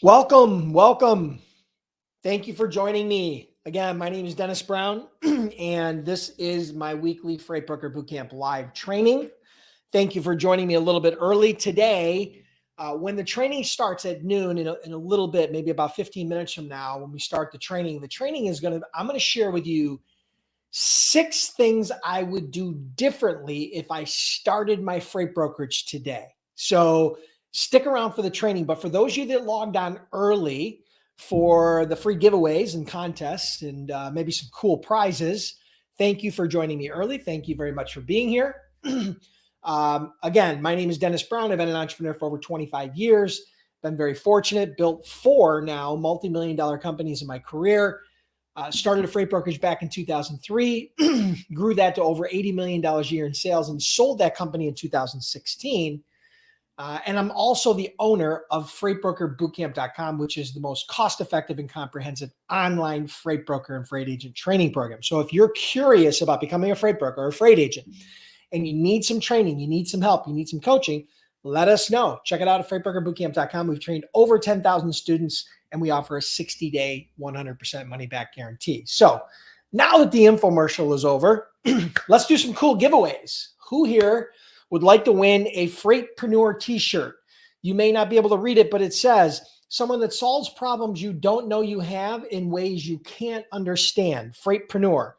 Welcome, welcome. Thank you for joining me. Again, my name is Dennis Brown, and this is my weekly Freight Broker Bootcamp live training. Thank you for joining me a little bit early today. When the training starts at noon in a little bit, maybe about 15 minutes from now, when we start the training I'm going to share with you 6 things I would do differently if I started my freight brokerage today. So stick around for the training. But for those of you that logged on early for the free giveaways and contests and maybe some cool prizes, thank you for joining me early. Thank you very much for being here. Again, my name is Dennis Brown. I've been an entrepreneur for over 25 years. Been very fortunate, built 4 now multi-million-dollar companies in my career. Started a freight brokerage back in 2003, grew that to over $80 million a year in sales, and sold that company in 2016. And I'm also the owner of freightbrokerbootcamp.com, which is the most cost-effective and comprehensive online freight broker and freight agent training program. So if you're curious about becoming a freight broker or a freight agent, and you need some training, you need some help, you need some coaching, let us know. Check it out at freightbrokerbootcamp.com. We've trained over 10,000 students, and we offer a 60-day, 100% money-back guarantee. So now that the infomercial is over, let's do some cool giveaways. Who here would like to win a Freightpreneur t-shirt? You may not be able to read it, but it says, someone that solves problems you don't know you have in ways you can't understand. Freightpreneur,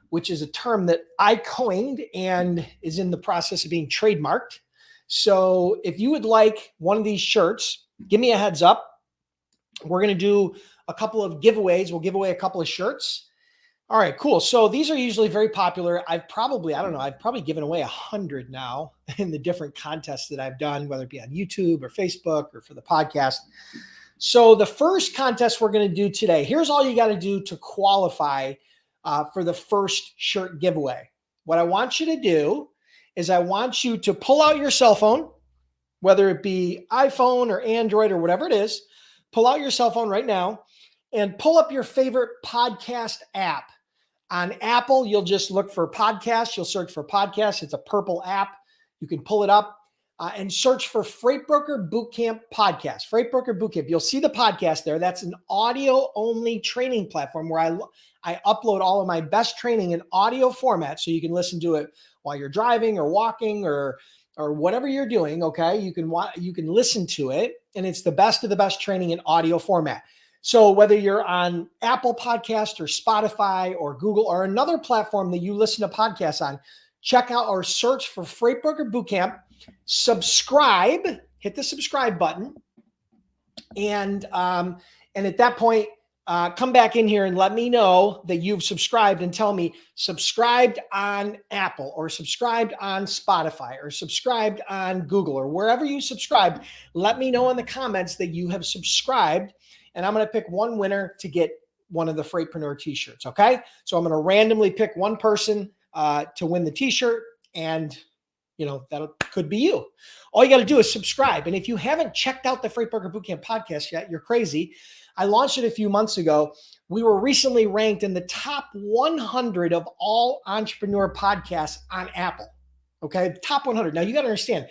which is a term that I coined and is in the process of being trademarked. So if you would like one of these shirts, give me a heads up. We're going to do a couple of giveaways. We'll give away a couple of shirts. All right, cool. So these are usually very popular. I've probably given away 100 now in the different contests that I've done, whether it be on YouTube or Facebook or for the podcast. So the first contest we're going to do today, here's all you got to do to qualify for the first shirt giveaway. What I want you to do is I want you to pull out your cell phone, whether it be iPhone or Android or whatever it is, pull out your cell phone right now and pull up your favorite podcast app. On Apple, you'll just look for podcasts. You'll search for podcasts. It's a purple app. You can pull it up and search for Freight Broker Bootcamp podcast. Freight Broker Bootcamp. You'll see the podcast there. That's an audio-only training platform where I upload all of my best training in audio format, so you can listen to it while you're driving or walking or whatever you're doing. Okay, you can listen to it, and it's the best of the best training in audio format. So whether you're on Apple Podcast or Spotify or Google or another platform that you listen to podcasts on, check out or search for Freight Broker Bootcamp, subscribe, hit the subscribe button. And at that point, come back in here and let me know that you've subscribed and tell me subscribed on Apple or subscribed on Spotify or subscribed on Google or wherever you subscribe. Let me know in the comments that you have subscribed, and I'm going to pick one winner to get one of the Freightpreneur t-shirts. Okay. So I'm going to randomly pick one person to win the t-shirt, and that could be you. All you got to do is subscribe. And if you haven't checked out the Freight Broker Bootcamp podcast yet, you're crazy. I launched it a few months ago. We were recently ranked in the top 100 of all entrepreneur podcasts on Apple. Okay, top 100. Now you got to understand,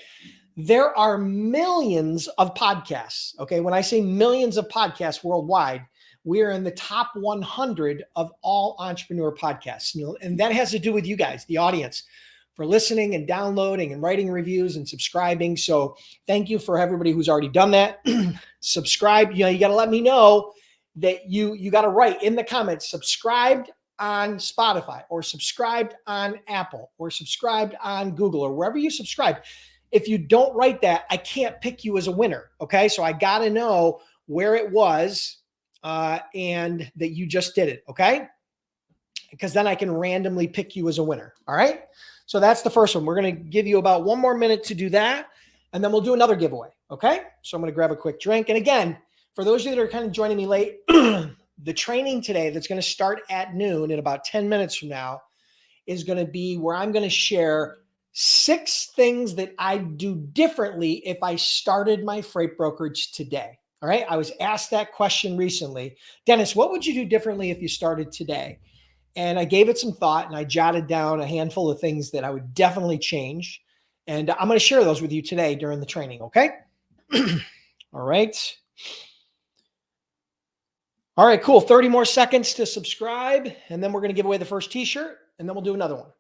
there are millions of podcasts. Okay, when I say millions of podcasts worldwide, we're in the top 100 of all entrepreneur podcasts. And that has to do with you guys, the audience, for listening and downloading and writing reviews and subscribing. So thank you for everybody who's already done that. Subscribe. You got to let me know that you got to write in the comments, subscribed on Spotify or subscribed on Apple or subscribed on Google or wherever you subscribe. If you don't write that, I can't pick you as a winner. Okay. So I got to know where it was and that you just did it. Okay. Because then I can randomly pick you as a winner. All right. So that's the first one. We're going to give you about 1 more minute to do that, and then we'll do another giveaway. Okay. So I'm going to grab a quick drink. And again, for those of you that are kind of joining me late, the training today that's going to start at noon in about 10 minutes from now is going to be where I'm going to share 6 things that I'd do differently if I started my freight brokerage today. All right. I was asked that question recently. Dennis, what would you do differently if you started today? And I gave it some thought, and I jotted down a handful of things that I would definitely change. And I'm going to share those with you today during the training. Okay. All right. All right, cool. 30 more seconds to subscribe, and then we're going to give away the first t-shirt, and then we'll do another one.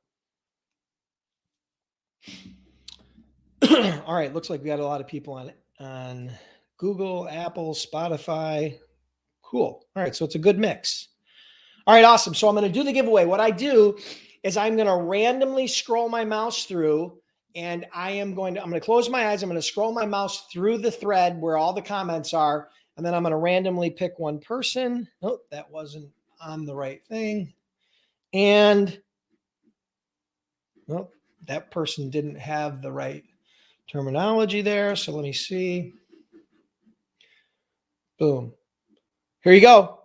All right, looks like we got a lot of people on Google, Apple, Spotify. Cool. All right, so it's a good mix. All right, awesome. So I'm going to do the giveaway. What I do is I'm going to randomly scroll my mouse through, and I'm going to close my eyes. I'm going to scroll my mouse through the thread where all the comments are, and then I'm going to randomly pick one person. Nope, that wasn't on the right thing. And nope, that person didn't have the right terminology there. So let me see. Boom. Here you go.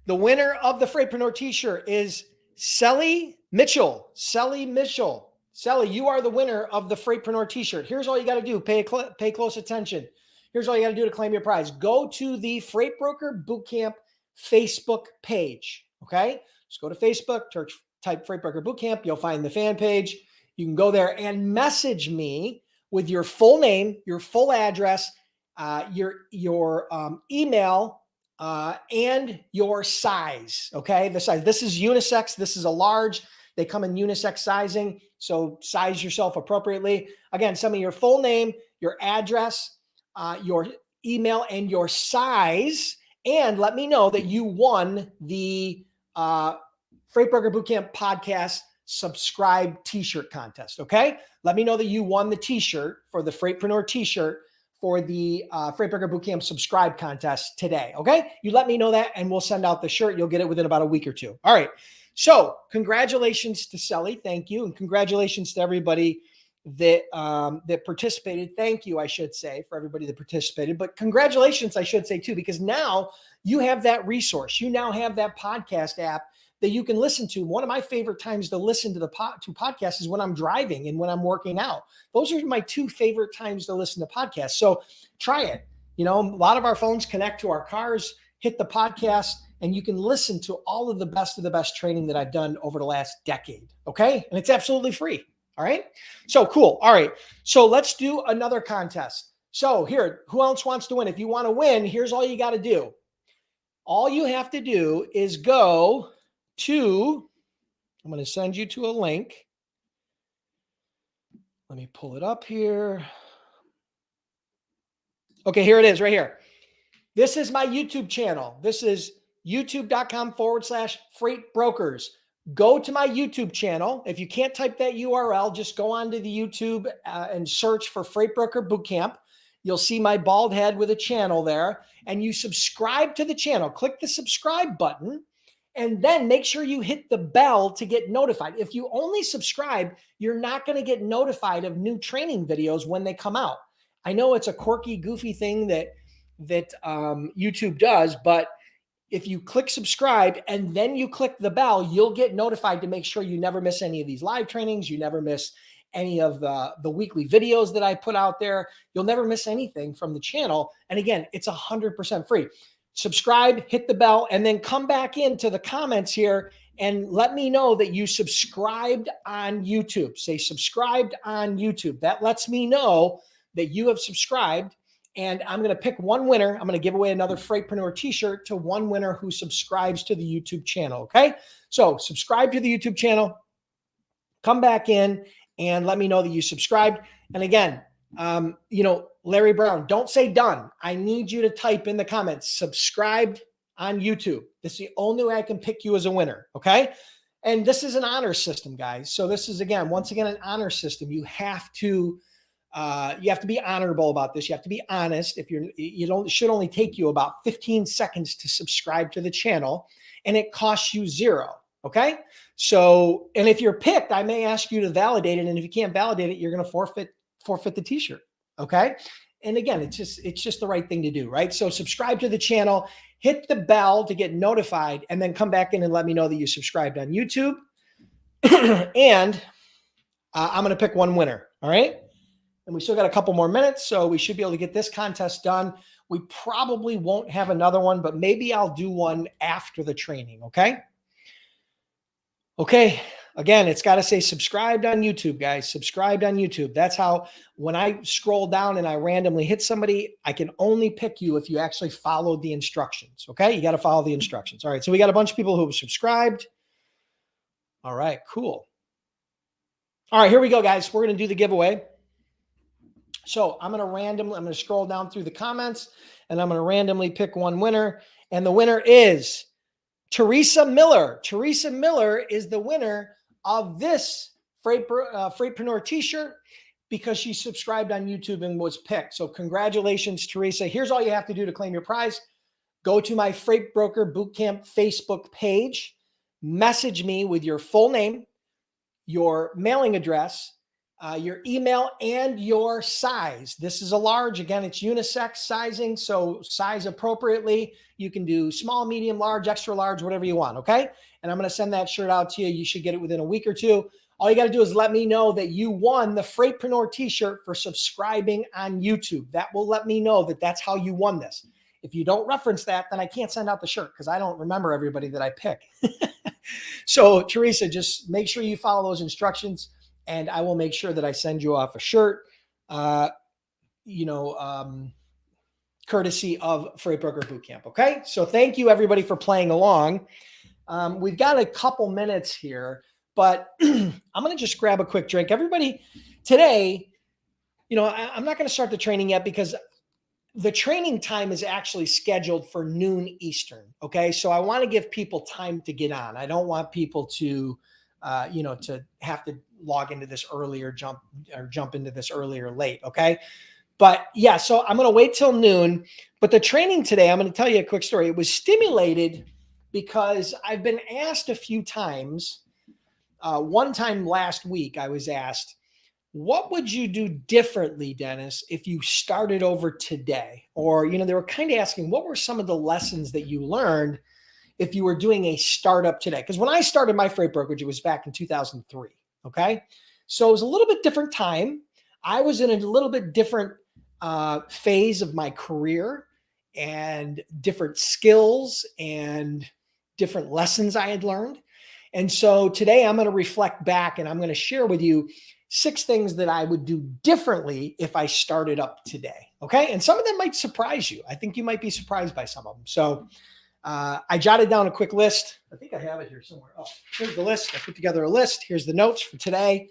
The winner of the Freightpreneur t-shirt is Sally Mitchell. Sally Mitchell. Sally, you are the winner of the Freightpreneur t-shirt. Here's all you got to do. Pay close attention. Here's all you got to do to claim your prize. Go to the Freight Broker Bootcamp Facebook page. Okay? Just go to Facebook, type Freight Broker Bootcamp. You'll find the fan page. You can go there and message me with your full name, your full address, your email, and your size. Okay, the size. This is unisex. This is a large. They come in unisex sizing, so size yourself appropriately. Again, some of your full name, your address, your email, and your size, and let me know that you won the Freight Broker Bootcamp podcast subscribe t-shirt contest. Okay, let me know that you won the t-shirt for the Freightpreneur t-shirt for the Freight Broker Bootcamp subscribe contest today. Okay, you let me know that, and we'll send out the shirt. You'll get it within about a week or two. All right. So congratulations to Sally. Thank you, and congratulations to everybody that that participated. Thank you, I should say, for everybody that participated. But congratulations, I should say too, because now you have that resource. You now have that podcast app that you can listen to. One of my favorite times to listen to podcasts is when I'm driving and when I'm working out. Those are my two favorite times to listen to podcasts. So try it. You know, a lot of our phones connect to our cars, hit the podcast, and you can listen to all of the best training that I've done over the last decade. Okay. And it's absolutely free. All right. So cool. All right. So let's do another contest. So here, who else wants to win? If you want to win, here's all you got to do. All you have to do is go to, I'm going to send you to a link. Let me pull it up here. Okay, here it is right here. This is my YouTube channel. This is youtube.com/freight brokers. Go to my YouTube channel. If you can't type that URL, just go onto the YouTube and search for Freight Broker Bootcamp. You'll see my bald head with a channel there, and you subscribe to the channel. Click the subscribe button, and then make sure you hit the bell to get notified. If you only subscribe, you're not going to get notified of new training videos when they come out. I know it's a quirky, goofy thing that YouTube does, but if you click subscribe and then you click the bell, you'll get notified to make sure you never miss any of these live trainings. You never miss any of the weekly videos that I put out there. You'll never miss anything from the channel. And again, it's 100% free. Subscribe, hit the bell, and then come back into the comments here and let me know that you subscribed on YouTube. Say subscribed on YouTube. That lets me know that you have subscribed, and I'm going to pick one winner. I'm going to give away another Freightpreneur t-shirt to one winner who subscribes to the YouTube channel. Okay. So subscribe to the YouTube channel, come back in and let me know that you subscribed. And again, Larry Brown, don't say done. I need you to type in the comments, subscribed on YouTube. This is the only way I can pick you as a winner. Okay. And this is an honor system, guys. So this is, once again, an honor system. You have to be honorable about this. You have to be honest. It should only take you about 15 seconds to subscribe to the channel, and it costs you $0. Okay. So, and if you're picked, I may ask you to validate it. And if you can't validate it, you're going to forfeit the t-shirt. Okay. And again, it's just the right thing to do, right? So subscribe to the channel, hit the bell to get notified, and then come back in and let me know that you subscribed on YouTube. And I'm going to pick one winner. All right. And we still got a couple more minutes, so we should be able to get this contest done. We probably won't have another one, but maybe I'll do one after the training. Okay. Okay. Again, it's got to say subscribed on YouTube, guys. Subscribed on YouTube. That's how, when I scroll down and I randomly hit somebody, I can only pick you if you actually followed the instructions. Okay. You got to follow the instructions. All right. So we got a bunch of people who have subscribed. All right, cool. All right, here we go, guys. We're going to do the giveaway. So I'm going to scroll down through the comments and I'm going to randomly pick one winner. And the winner is Teresa Miller. Teresa Miller is the winner of this Freightpreneur t-shirt because she subscribed on YouTube and was picked. So congratulations, Teresa. Here's all you have to do to claim your prize. Go to my Freight Broker Bootcamp Facebook page, message me with your full name, your mailing address, your email, and your size. This is a large. Again, it's unisex sizing, so size appropriately. You can do small, medium, large, extra large, whatever you want, okay? And I'm going to send that shirt out to you. You should get it within a week or two. All you got to do is let me know that you won the Freightpreneur t-shirt for subscribing on YouTube. That will let me know that that's how you won this. If you don't reference that, then I can't send out the shirt because I don't remember everybody that I pick. So, Teresa, just make sure you follow those instructions, and I will make sure that I send you off a shirt, courtesy of Freight Broker Bootcamp. Okay. So thank you everybody for playing along. We've got a couple minutes here, but I'm going to just grab a quick drink. Everybody today, I'm not going to start the training yet because the training time is actually scheduled for noon Eastern. Okay. So I want to give people time to get on. I don't want people to, to have to log into this earlier, jump into this early or late. Okay. But yeah, so I'm going to wait till noon, but the training today, I'm going to tell you a quick story. It was stimulated because I've been asked a few times. One time last week, I was asked, what would you do differently, Dennis, if you started over today? Or, they were kind of asking, what were some of the lessons that you learned if you were doing a startup today? Because when I started my freight brokerage, it was back in 2003. Okay. So it was a little bit different time. I was in a little bit different phase of my career and different skills and different lessons I had learned. And so today I'm going to reflect back and I'm going to share with you 6 things that I would do differently if I started up today. Okay. And some of them might surprise you. I think you might be surprised by some of them. So I jotted down a quick list. I think I have it here somewhere. Oh, here's the list. I put together a list. Here's the notes for today.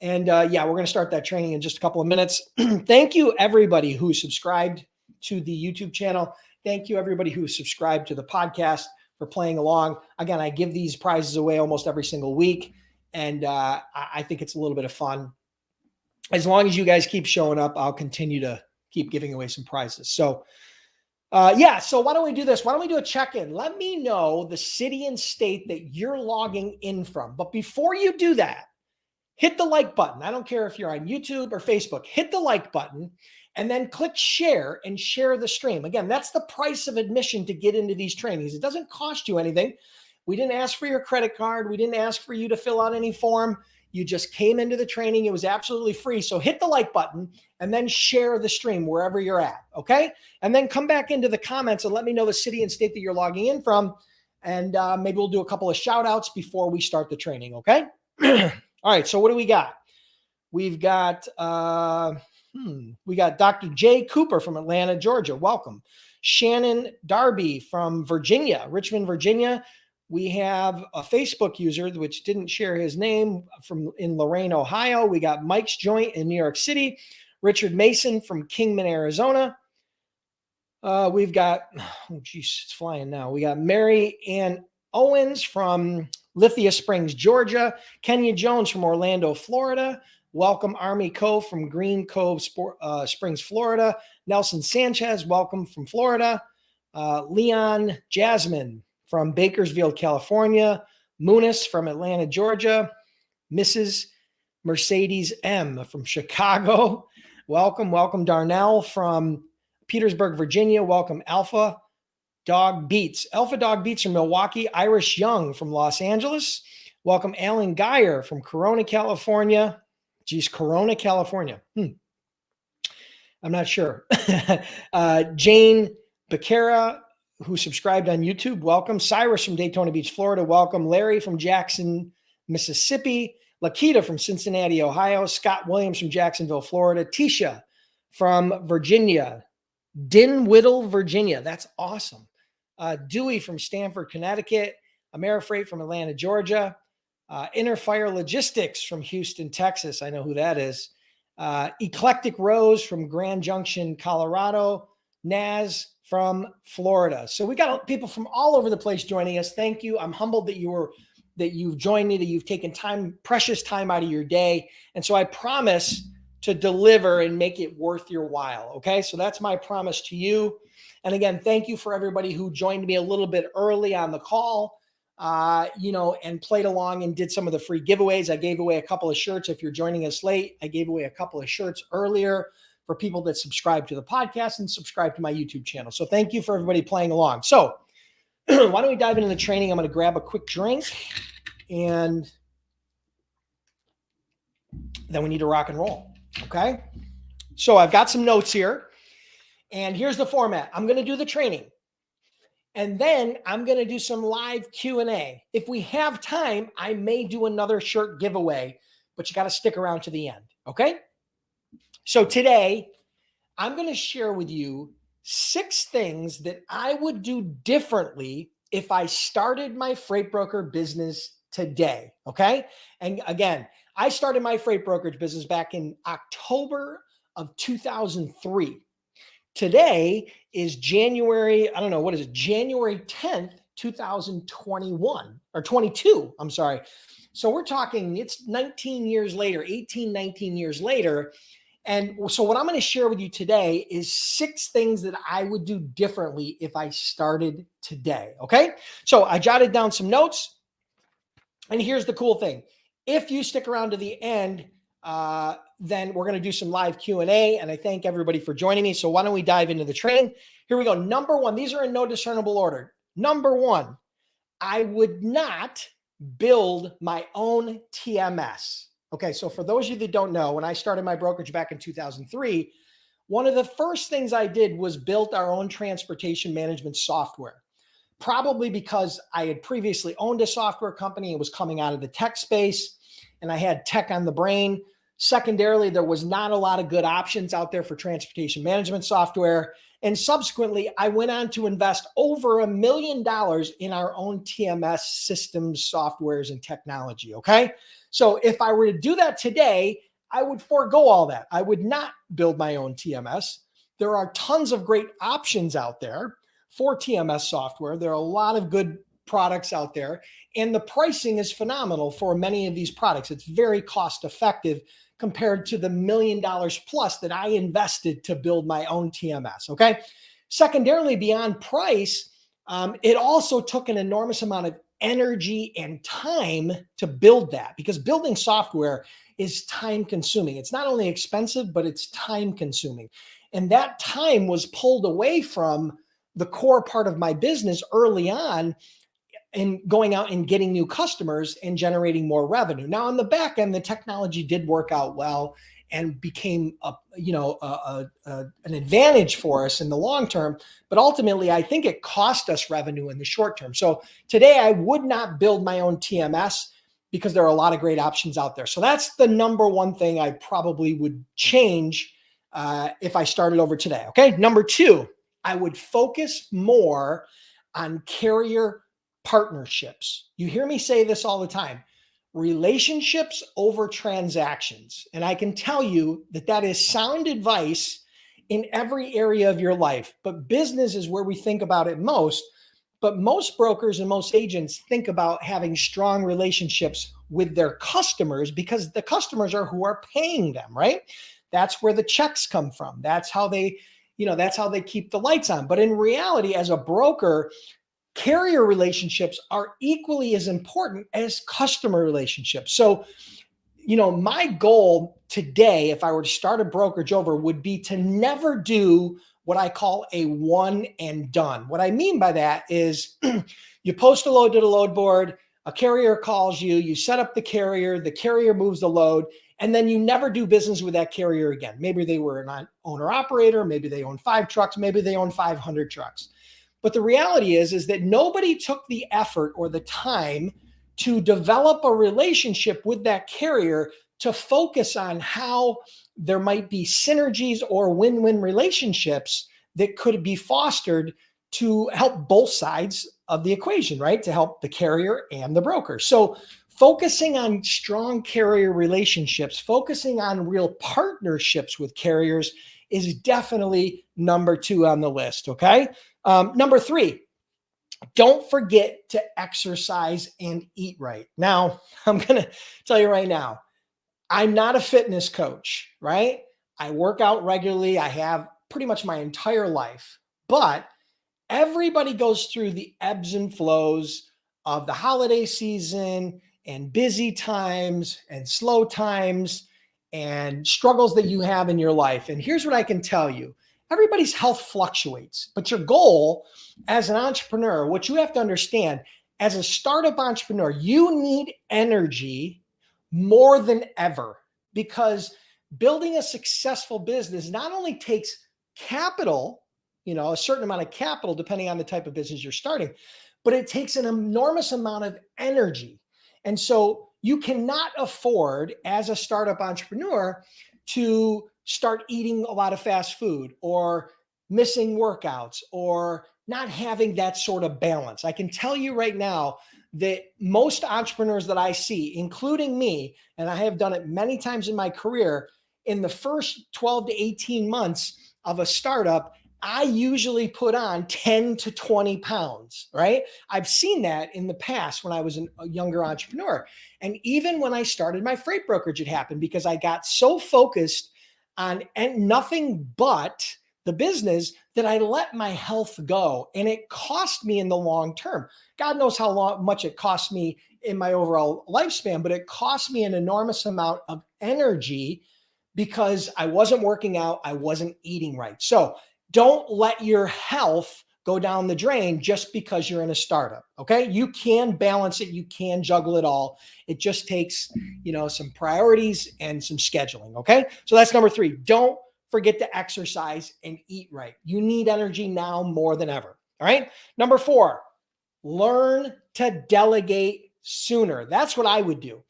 And we're going to start that training in just a couple of minutes. Thank you, everybody who subscribed to the YouTube channel. Thank you, everybody who subscribed to the podcast for playing along. Again, I give these prizes away almost every single week. And I think it's a little bit of fun. As long as you guys keep showing up, I'll continue to keep giving away some prizes. So, so why don't we do this? Why don't we do a check-in? Let me know the city and state that you're logging in from. But before you do that, hit the like button. I don't care if you're on YouTube or Facebook. Hit the like button and then click share and share the stream. Again, that's the price of admission to get into these trainings. It doesn't cost you anything. We didn't ask for your credit card. We didn't ask for you to fill out any form. You just came into the training. It was absolutely free. So hit the like button and then share the stream wherever you're at. Okay. And then come back into the comments and let me know the city and state that you're logging in from. And maybe we'll do a couple of shout outs before we start the training. Okay. All right. So what do we got? We've got, we got Dr. Jay Cooper from Atlanta, Georgia. Welcome. Shannon Darby from Virginia, Richmond, Virginia. We have a Facebook user which didn't share his name in Lorain, Ohio. We got Mike's Joint in New York City. Richard Mason from Kingman, Arizona. We've got, it's flying now. We got Mary Ann Owens from Lithia Springs, Georgia. Kenya Jones from Orlando, Florida. Welcome Army Cove from Green Cove Springs, Florida. Nelson Sanchez, welcome from Florida. Leon Jasmine from Bakersfield, California. Munis from Atlanta, Georgia. Mrs. Mercedes M from Chicago. Welcome. Welcome Darnell from Petersburg, Virginia. Welcome Alpha Dog Beats. Alpha Dog Beats from Milwaukee. Irish Young from Los Angeles. Welcome Alan Geyer from Corona, California. Geez, Corona, California. I'm not sure. Jane Becerra, who subscribed on YouTube. Welcome. Cyrus from Daytona Beach, Florida. Welcome. Larry from Jacksonville, Mississippi, Lakita from Cincinnati, Ohio, Scott Williams from Jacksonville, Florida, Tisha from Virginia, Dinwiddle, Virginia. That's awesome. Dewey from Stamford, Connecticut, Amerifreight from Atlanta, Georgia, Interfire Logistics from Houston, Texas. I know who that is. Eclectic Rose from Grand Junction, Colorado, Naz from Florida. So we got people from all over the place joining us. Thank you. I'm humbled that you've joined me, that you've taken time, precious time out of your day. And so I promise to deliver and make it worth your while. Okay. So that's my promise to you. And again, thank you for everybody who joined me a little bit early on the call, and played along and did some of the free giveaways. I gave away a couple of shirts. If you're joining us late, I gave away a couple of shirts earlier for people that subscribe to the podcast and subscribe to my YouTube channel. So thank you for everybody playing along. So why don't we dive into the training? I'm going to grab a quick drink and then we need to rock and roll. Okay. So I've got some notes here and here's the format. I'm going to do the training and then I'm going to do some live Q&A. If we have time, I may do another shirt giveaway, but you got to stick around to the end. Okay. So today I'm going to share with you 6 things that I would do differently if I started my freight broker business today. Okay. And again, I started my freight brokerage business back in October of 2003. Today is January 10th, 2021 or 22. I'm sorry. So we're talking, it's 19 years later, 19 years later. And so what I'm going to share with you today is 6 things that I would do differently if I started today. Okay. So I jotted down some notes and here's the cool thing. If you stick around to the end, then we're going to do some live Q&A and I thank everybody for joining me. So why don't we dive into the training? Here we go. Number 1, these are in no discernible order. Number 1, I would not build my own TMS. Okay, so for those of you that don't know, when I started my brokerage back in 2003, one of the first things I did was built our own transportation management software, probably because I had previously owned a software company and was coming out of the tech space and I had tech on the brain. Secondarily, there was not a lot of good options out there for transportation management software. And subsequently, I went on to invest over $1 million in our own TMS systems, softwares, and technology. Okay. So if I were to do that today, I would forego all that. I would not build my own TMS. There are tons of great options out there for TMS software. There are a lot of good products out there, and the pricing is phenomenal for many of these products. It's very cost effective compared to the $1 million plus that I invested to build my own TMS. Okay. Secondarily, beyond price, it also took an enormous amount of energy and time to build that, because building software is time consuming. It's not only expensive, but it's time consuming. And that time was pulled away from the core part of my business early on and going out and getting new customers and generating more revenue. Now on the back end, the technology did work out well and became an advantage for us in the long term. But ultimately, I think it cost us revenue in the short term. So today I would not build my own TMS because there are a lot of great options out there. So that's the number 1 thing I probably would change if I started over today. Okay. Number 2, I would focus more on carrier partnerships. You hear me say this all the time. Relationships over transactions. And I can tell you that that is sound advice in every area of your life, but business is where we think about it most. But most brokers and most agents think about having strong relationships with their customers because the customers are who are paying them, right? That's where the checks come from. That's how they keep the lights on. But in reality, as a broker, carrier relationships are equally as important as customer relationships. So, my goal today, if I were to start a brokerage over, would be to never do what I call a one and done. What I mean by that is you post a load to the load board, a carrier calls you, you set up the carrier moves the load, and then you never do business with that carrier again. Maybe they were an owner operator, maybe they own 5 trucks, maybe they own 500 trucks. But the reality is that nobody took the effort or the time to develop a relationship with that carrier to focus on how there might be synergies or win-win relationships that could be fostered to help both sides of the equation, right? To help the carrier and the broker. So focusing on strong carrier relationships, focusing on real partnerships with carriers is definitely number 2 on the list, okay? Number 3, don't forget to exercise and eat right. Now, I'm going to tell you right now, I'm not a fitness coach, right? I work out regularly. I have pretty much my entire life, but everybody goes through the ebbs and flows of the holiday season and busy times and slow times and struggles that you have in your life. And here's what I can tell you. Everybody's health fluctuates, but your goal as an entrepreneur, what you have to understand as a startup entrepreneur, you need energy more than ever, because building a successful business not only takes capital, a certain amount of capital, depending on the type of business you're starting, but it takes an enormous amount of energy. And so you cannot afford as a startup entrepreneur to start eating a lot of fast food or missing workouts or not having that sort of balance. I can tell you right now that most entrepreneurs that I see, including me, and I have done it many times in my career, in the first 12 to 18 months of a startup, I usually put on 10 to 20 pounds, right? I've seen that in the past when I was a younger entrepreneur. And even when I started my freight brokerage, it happened because I got so focused on nothing but the business that I let my health go. And it cost me in the long term. God knows how much it cost me in my overall lifespan, but it cost me an enormous amount of energy because I wasn't working out, I wasn't eating right. So don't let your health go down the drain just because you're in a startup, okay? You can balance it, you can juggle it all. It just takes, some priorities and some scheduling, okay? So that's number 3. Don't forget to exercise and eat right. You need energy now more than ever, all right? Number 4, learn to delegate sooner. That's what I would do.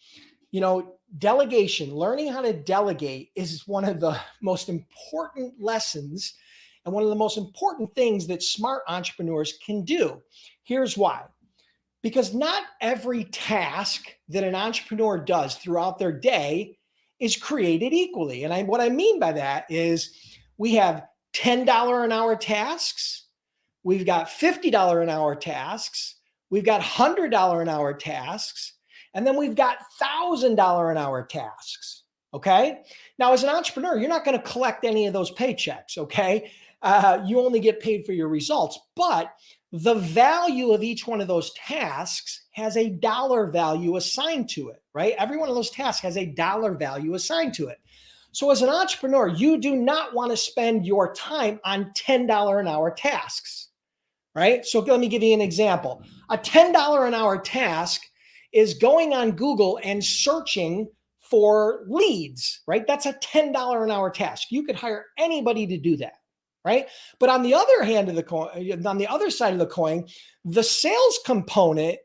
Delegation, learning how to delegate is one of the most important lessons and one of the most important things that smart entrepreneurs can do. Here's why. Because not every task that an entrepreneur does throughout their day is created equally. And what I mean by that is we have $10 an hour tasks, we've got $50 an hour tasks, we've got $100 an hour tasks, and then we've got $1,000 an hour tasks. Okay. Now, as an entrepreneur, you're not going to collect any of those paychecks. Okay. You only get paid for your results, but the value of each one of those tasks has a dollar value assigned to it, right? Every one of those tasks has a dollar value assigned to it. So as an entrepreneur, you do not want to spend your time on $10 an hour tasks, right? So let me give you an example. A $10 an hour task is going on Google and searching for leads, right? That's a $10 an hour task. You could hire anybody to do that, right? But on the other hand of the coin, on the other side of the coin, the sales component,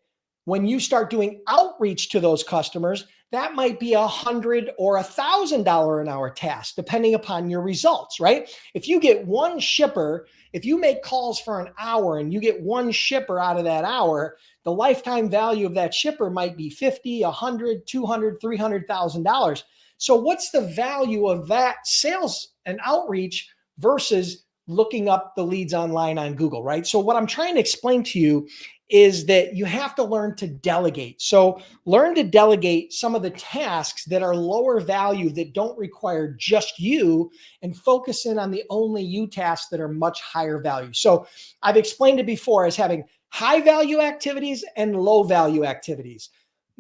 when you start doing outreach to those customers, that might be $100 or $1,000 an hour task, depending upon your results, right? If you get one shipper, if you make calls for an hour and you get one shipper out of that hour, the lifetime value of that shipper might be $50, $100, $200, $300,000. So what's the value of that sales and outreach versus looking up the leads online on Google, right? So what I'm trying to explain to you is that you have to learn to delegate. So learn to delegate some of the tasks that are lower value, that don't require just you, and focus in on the only you tasks that are much higher value. So I've explained it before as having high value activities and low value activities.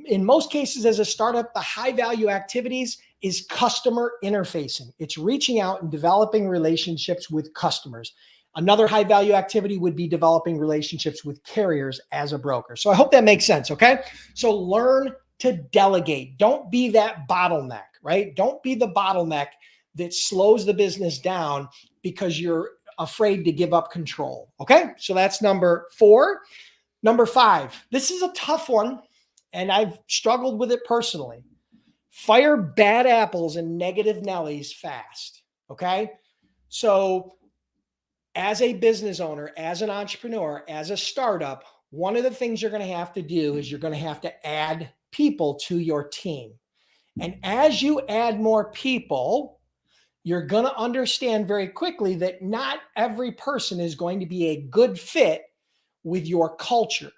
In most cases, as a startup, the high value activities is customer interfacing. It's reaching out and developing relationships with customers. Another high value activity would be developing relationships with carriers as a broker. So I hope that makes sense. Okay. So learn to delegate. Don't be that bottleneck, right? Don't be the bottleneck that slows the business down because you're afraid to give up control. Okay. So that's number 4. Number 5, this is a tough one. and I've struggled with it personally. Fire bad apples and negative Nellies fast. Okay. So as a business owner, as an entrepreneur, as a startup, one of the things you're going to have to do is you're going to have to add people to your team. And as you add more people, you're going to understand very quickly that not every person is going to be a good fit with your culture,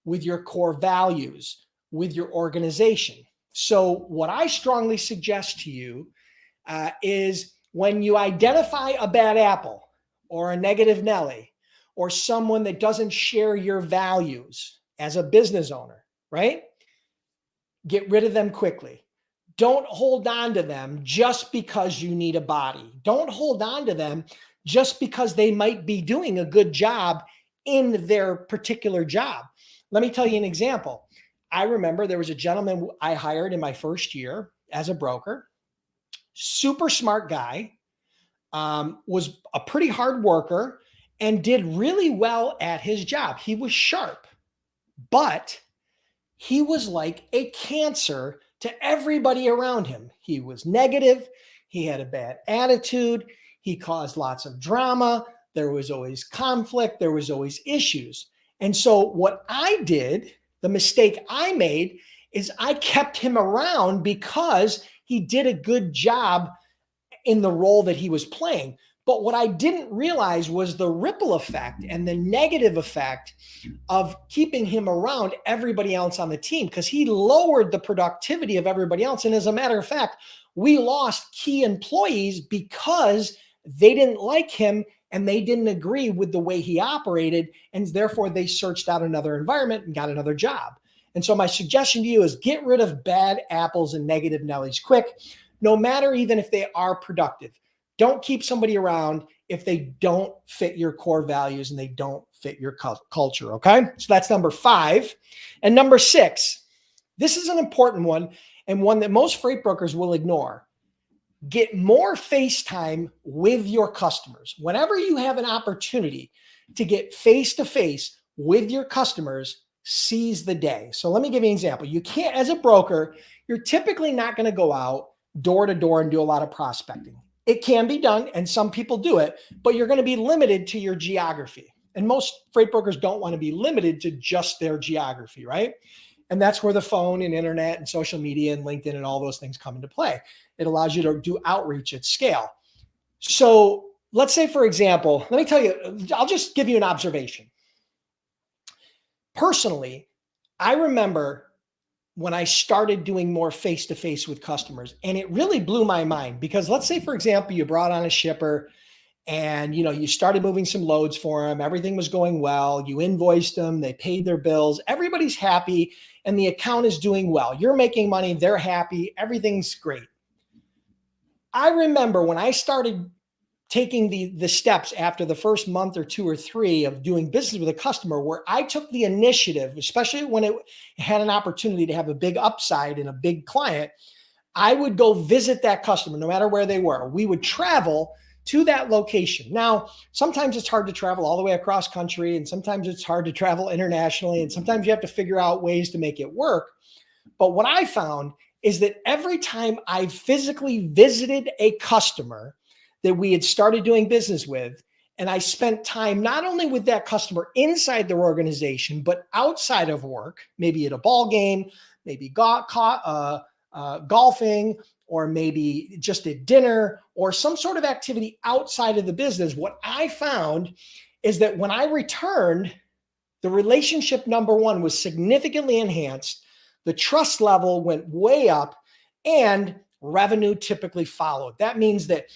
with your core values, with your organization. So what I strongly suggest to you is when you identify a bad apple or a negative Nelly or someone that doesn't share your values as a business owner, right? Get rid of them quickly. Don't hold on to them just because you need a body. Don't hold on to them just because they might be doing a good job in their particular job. Let me tell you an example. I remember there was a gentleman I hired in my first year as a broker, super smart guy, was a pretty hard worker and did really well at his job. He was sharp, but he was like a cancer to everybody around him. He was negative. He had a bad attitude. He caused lots of drama. There was always conflict. There was always issues. And so what I did, the mistake I made, is I kept him around because he did a good job in the role that he was playing. But what I didn't realize was the ripple effect and the negative effect of keeping him around everybody else on the team, because he lowered the productivity of everybody else. And as a matter of fact, we lost key employees because they didn't like him and they didn't agree with the way he operated. And therefore, they searched out another environment and got another job. And so my suggestion to you is get rid of bad apples and negative Nellies quick, no matter even if they are productive. Don't keep somebody around if they don't fit your core values and they don't fit your culture, okay? So that's number 5. And number 6, this is an important one and one that most freight brokers will ignore. Get more face time with your customers. Whenever you have an opportunity to get face-to-face with your customers, seize the day. So let me give you an example. You can't, as a broker, you're typically not going to go out door to door and do a lot of prospecting. It can be done, and some people do it, but you're going to be limited to your geography. And most freight brokers don't want to be limited to just their geography, right? And that's where the phone and internet and social media and LinkedIn and all those things come into play. It allows you to do outreach at scale. So let's say, for example, let me tell you, I'll just give you an observation. Personally, I remember when I started doing more face-to-face with customers, and it really blew my mind because let's say, for example, you brought on a shipper and you started moving some loads for them. Everything was going well. You invoiced them. They paid their bills. Everybody's happy and the account is doing well. You're making money. They're happy. Everything's great. I remember when I started taking the steps after the first month or 2 or 3 of doing business with a customer where I took the initiative, especially when it had an opportunity to have a big upside and a big client, I would go visit that customer no matter where they were. We would travel to that location. Now, sometimes it's hard to travel all the way across country, and sometimes it's hard to travel internationally, and sometimes you have to figure out ways to make it work. But what I found is that every time I physically visited a customer that we had started doing business with, and I spent time not only with that customer inside their organization, but outside of work, maybe at a ball game, maybe golfing, or maybe just at dinner, or some sort of activity outside of the business. What I found is that when I returned, the relationship, number one, was significantly enhanced. The trust level went way up, and revenue typically followed. That means that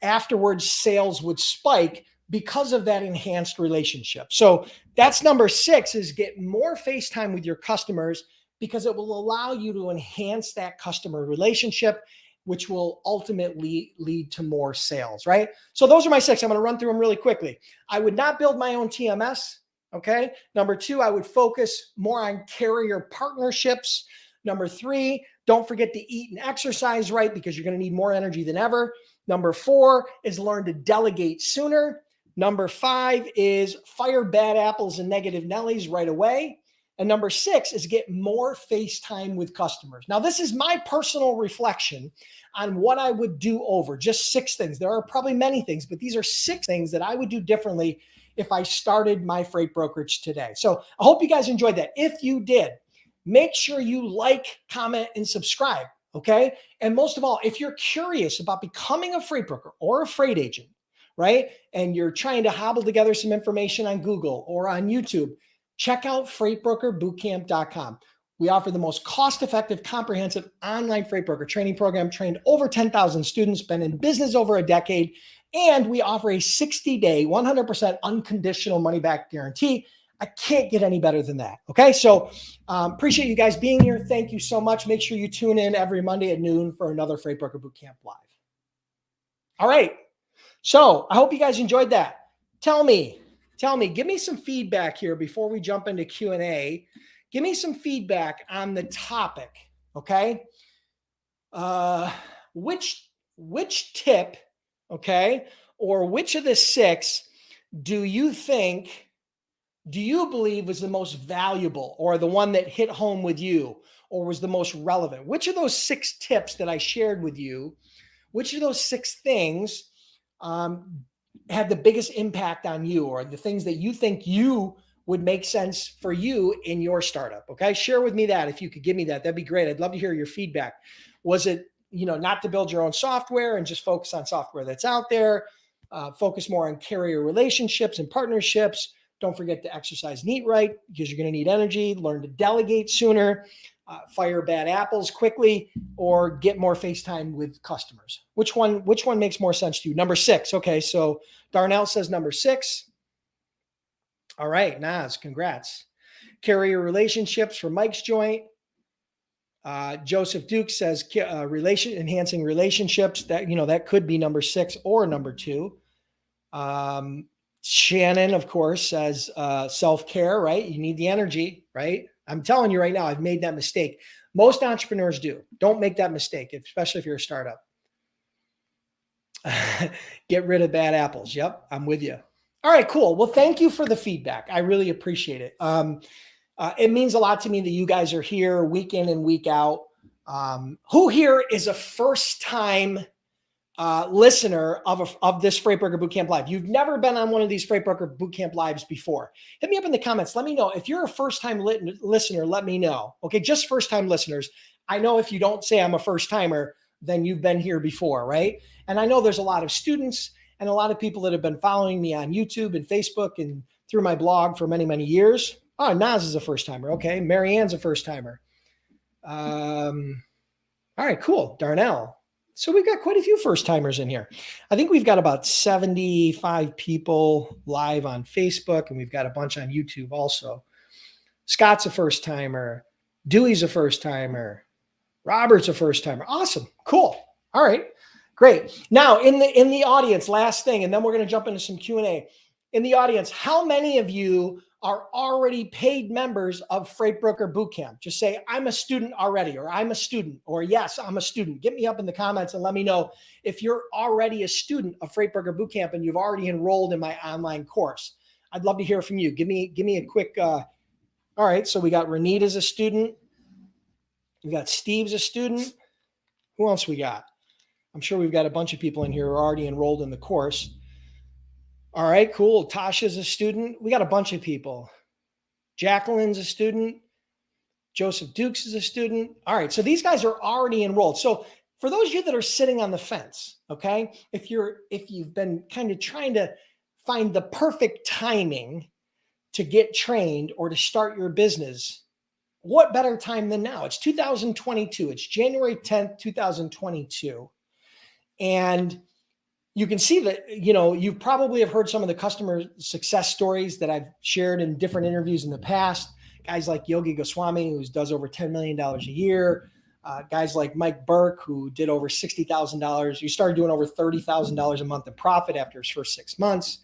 afterwards, sales would spike because of that enhanced relationship. So that's number 6, is get more face time with your customers, because it will allow you to enhance that customer relationship, which will ultimately lead to more sales, right? So those are my 6. I'm going to run through them really quickly. I would not build my own TMS. Okay. Number 2, I would focus more on carrier partnerships. Number 3, don't forget to eat and exercise right, because you're going to need more energy than ever. Number 4 is learn to delegate sooner. Number 5 is fire bad apples and negative Nellies right away. And number 6 is get more face time with customers. Now, this is my personal reflection on what I would do over. Just 6 things. There are probably many things, but these are 6 things that I would do differently if I started my freight brokerage today. So I hope you guys enjoyed that. If you did, make sure you like, comment, and subscribe. Okay. And most of all, if you're curious about becoming a freight broker or a freight agent, right, and you're trying to hobble together some information on Google or on YouTube, check out freightbrokerbootcamp.com. We offer the most cost-effective, comprehensive online freight broker training program, trained over 10,000 students, been in business over a decade, and we offer a 60-day, 100% unconditional money-back guarantee. I can't get any better than that. Okay, so appreciate you guys being here. Thank you so much. Make sure you tune in every Monday at noon for another Freight Broker Bootcamp Live. All right, so I hope you guys enjoyed that. Tell me, give me some feedback here before we jump into Q&A. Give me some feedback on the topic, okay? Which tip, okay, or which of the 6 do you believe was the most valuable, or the one that hit home with you, or was the most relevant? Which of those 6 tips that I shared with you, which of those 6 things had the biggest impact on you, or the things that you think you would make sense for you in your startup? Okay. Share with me that. If you could give me that, that'd be great. I'd love to hear your feedback. Was it, not to build your own software and just focus on software that's out there? Focus more on carrier relationships and partnerships. Don't forget to exercise and eat right, because you're going to need energy. Learn to delegate sooner, fire bad apples quickly, or get more face time with customers. Which one makes more sense to you? Number 6. Okay. So Darnell says number 6. All right, Naz, congrats. Carrier relationships for Mike's joint. Joseph Duke says enhancing relationships. That could be number 6 or number 2. Shannon, of course, says self-care, right? You need the energy, right? I'm telling you right now, I've made that mistake. Most entrepreneurs do. Don't make that mistake, especially if you're a startup. Get rid of bad apples. Yep, I'm with you. All right, cool. Well, thank you for the feedback. I really appreciate it. It means a lot to me that you guys are here week in and week out. Who here is a first-time listener of this Freight Broker Bootcamp Live? You've never been on one of these Freight Broker Bootcamp Lives before. Hit me up in the comments. Let me know. If you're a first-time listener, let me know. Okay, just first-time listeners. I know if you don't say I'm a first-timer, then you've been here before, right? And I know there's a lot of students and a lot of people that have been following me on YouTube and Facebook and through my blog for many, many years. Oh, Naz is a first-timer. Okay, Marianne's a first-timer. All right, cool. Darnell. So we've got quite a few first-timers in here. I think we've got about 75 people live on Facebook, and we've got a bunch on YouTube also. Scott's a first-timer. Dewey's a first-timer. Robert's a first-timer. Awesome. Cool. All right. Great. Now, in the audience, last thing, and then we're going to jump into some Q&A. In the audience, how many of you are already paid members of Freight Broker Bootcamp? Just say, I'm a student already, or I'm a student, or yes, I'm a student. Get me up in the comments and let me know if you're already a student of Freight Broker Bootcamp and you've already enrolled in my online course. I'd love to hear from you. Give me a quick, all right, so we got Renita as a student. We got Steve's a student. Who else we got? I'm sure we've got a bunch of people in here who are already enrolled in the course. All right, cool. Tasha's a student. We got a bunch of people. Jacqueline's a student. Joseph Dukes is a student. All right, so these guys are already enrolled. So for those of you that are sitting on the fence, okay, if you've been kind of trying to find the perfect timing to get trained or to start your business, what better time than now? It's 2022. It's January 10th, 2022. And you can see that, you probably have heard some of the customer success stories that I've shared in different interviews in the past. Guys like Yogi Goswami, who does over $10 million a year. Guys like Mike Burke, who did over $60,000. He started doing over $30,000 a month in profit after his first 6 months,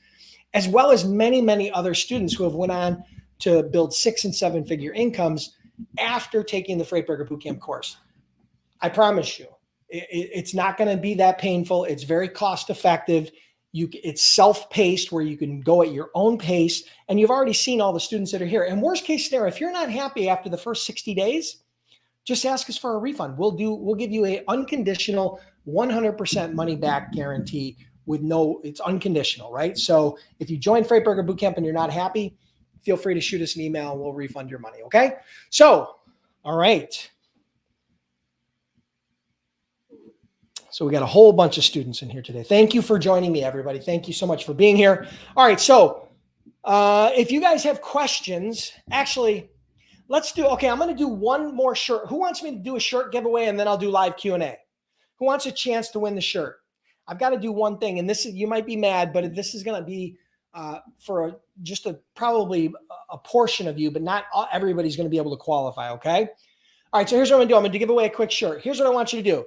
as well as many, many other students who have went on to build 6- and 7-figure incomes after taking the Freight Broker Bootcamp course. I promise you, it's not going to be that painful. It's very cost effective. It's self-paced where you can go at your own pace, and you've already seen all the students that are here. And worst case scenario, if you're not happy after the first 60 days, just ask us for a refund. We'll give you a unconditional 100% money back guarantee it's unconditional, right? So if you join Freight Broker Bootcamp and you're not happy, feel free to shoot us an email and we'll refund your money. Okay. So, all right. So we got a whole bunch of students in here today. Thank you for joining me, everybody. Thank you so much for being here. All right. So if you guys have questions, actually, I'm going to do one more shirt. Who wants me to do a shirt giveaway? And then I'll do live Q&A. Who wants a chance to win the shirt? I've got to do one thing, and you might be mad, but this is going to be probably a portion of you, but not everybody's going to be able to qualify. Okay. All right. So here's what I'm going to do. I'm going to give away a quick shirt. Here's what I want you to do.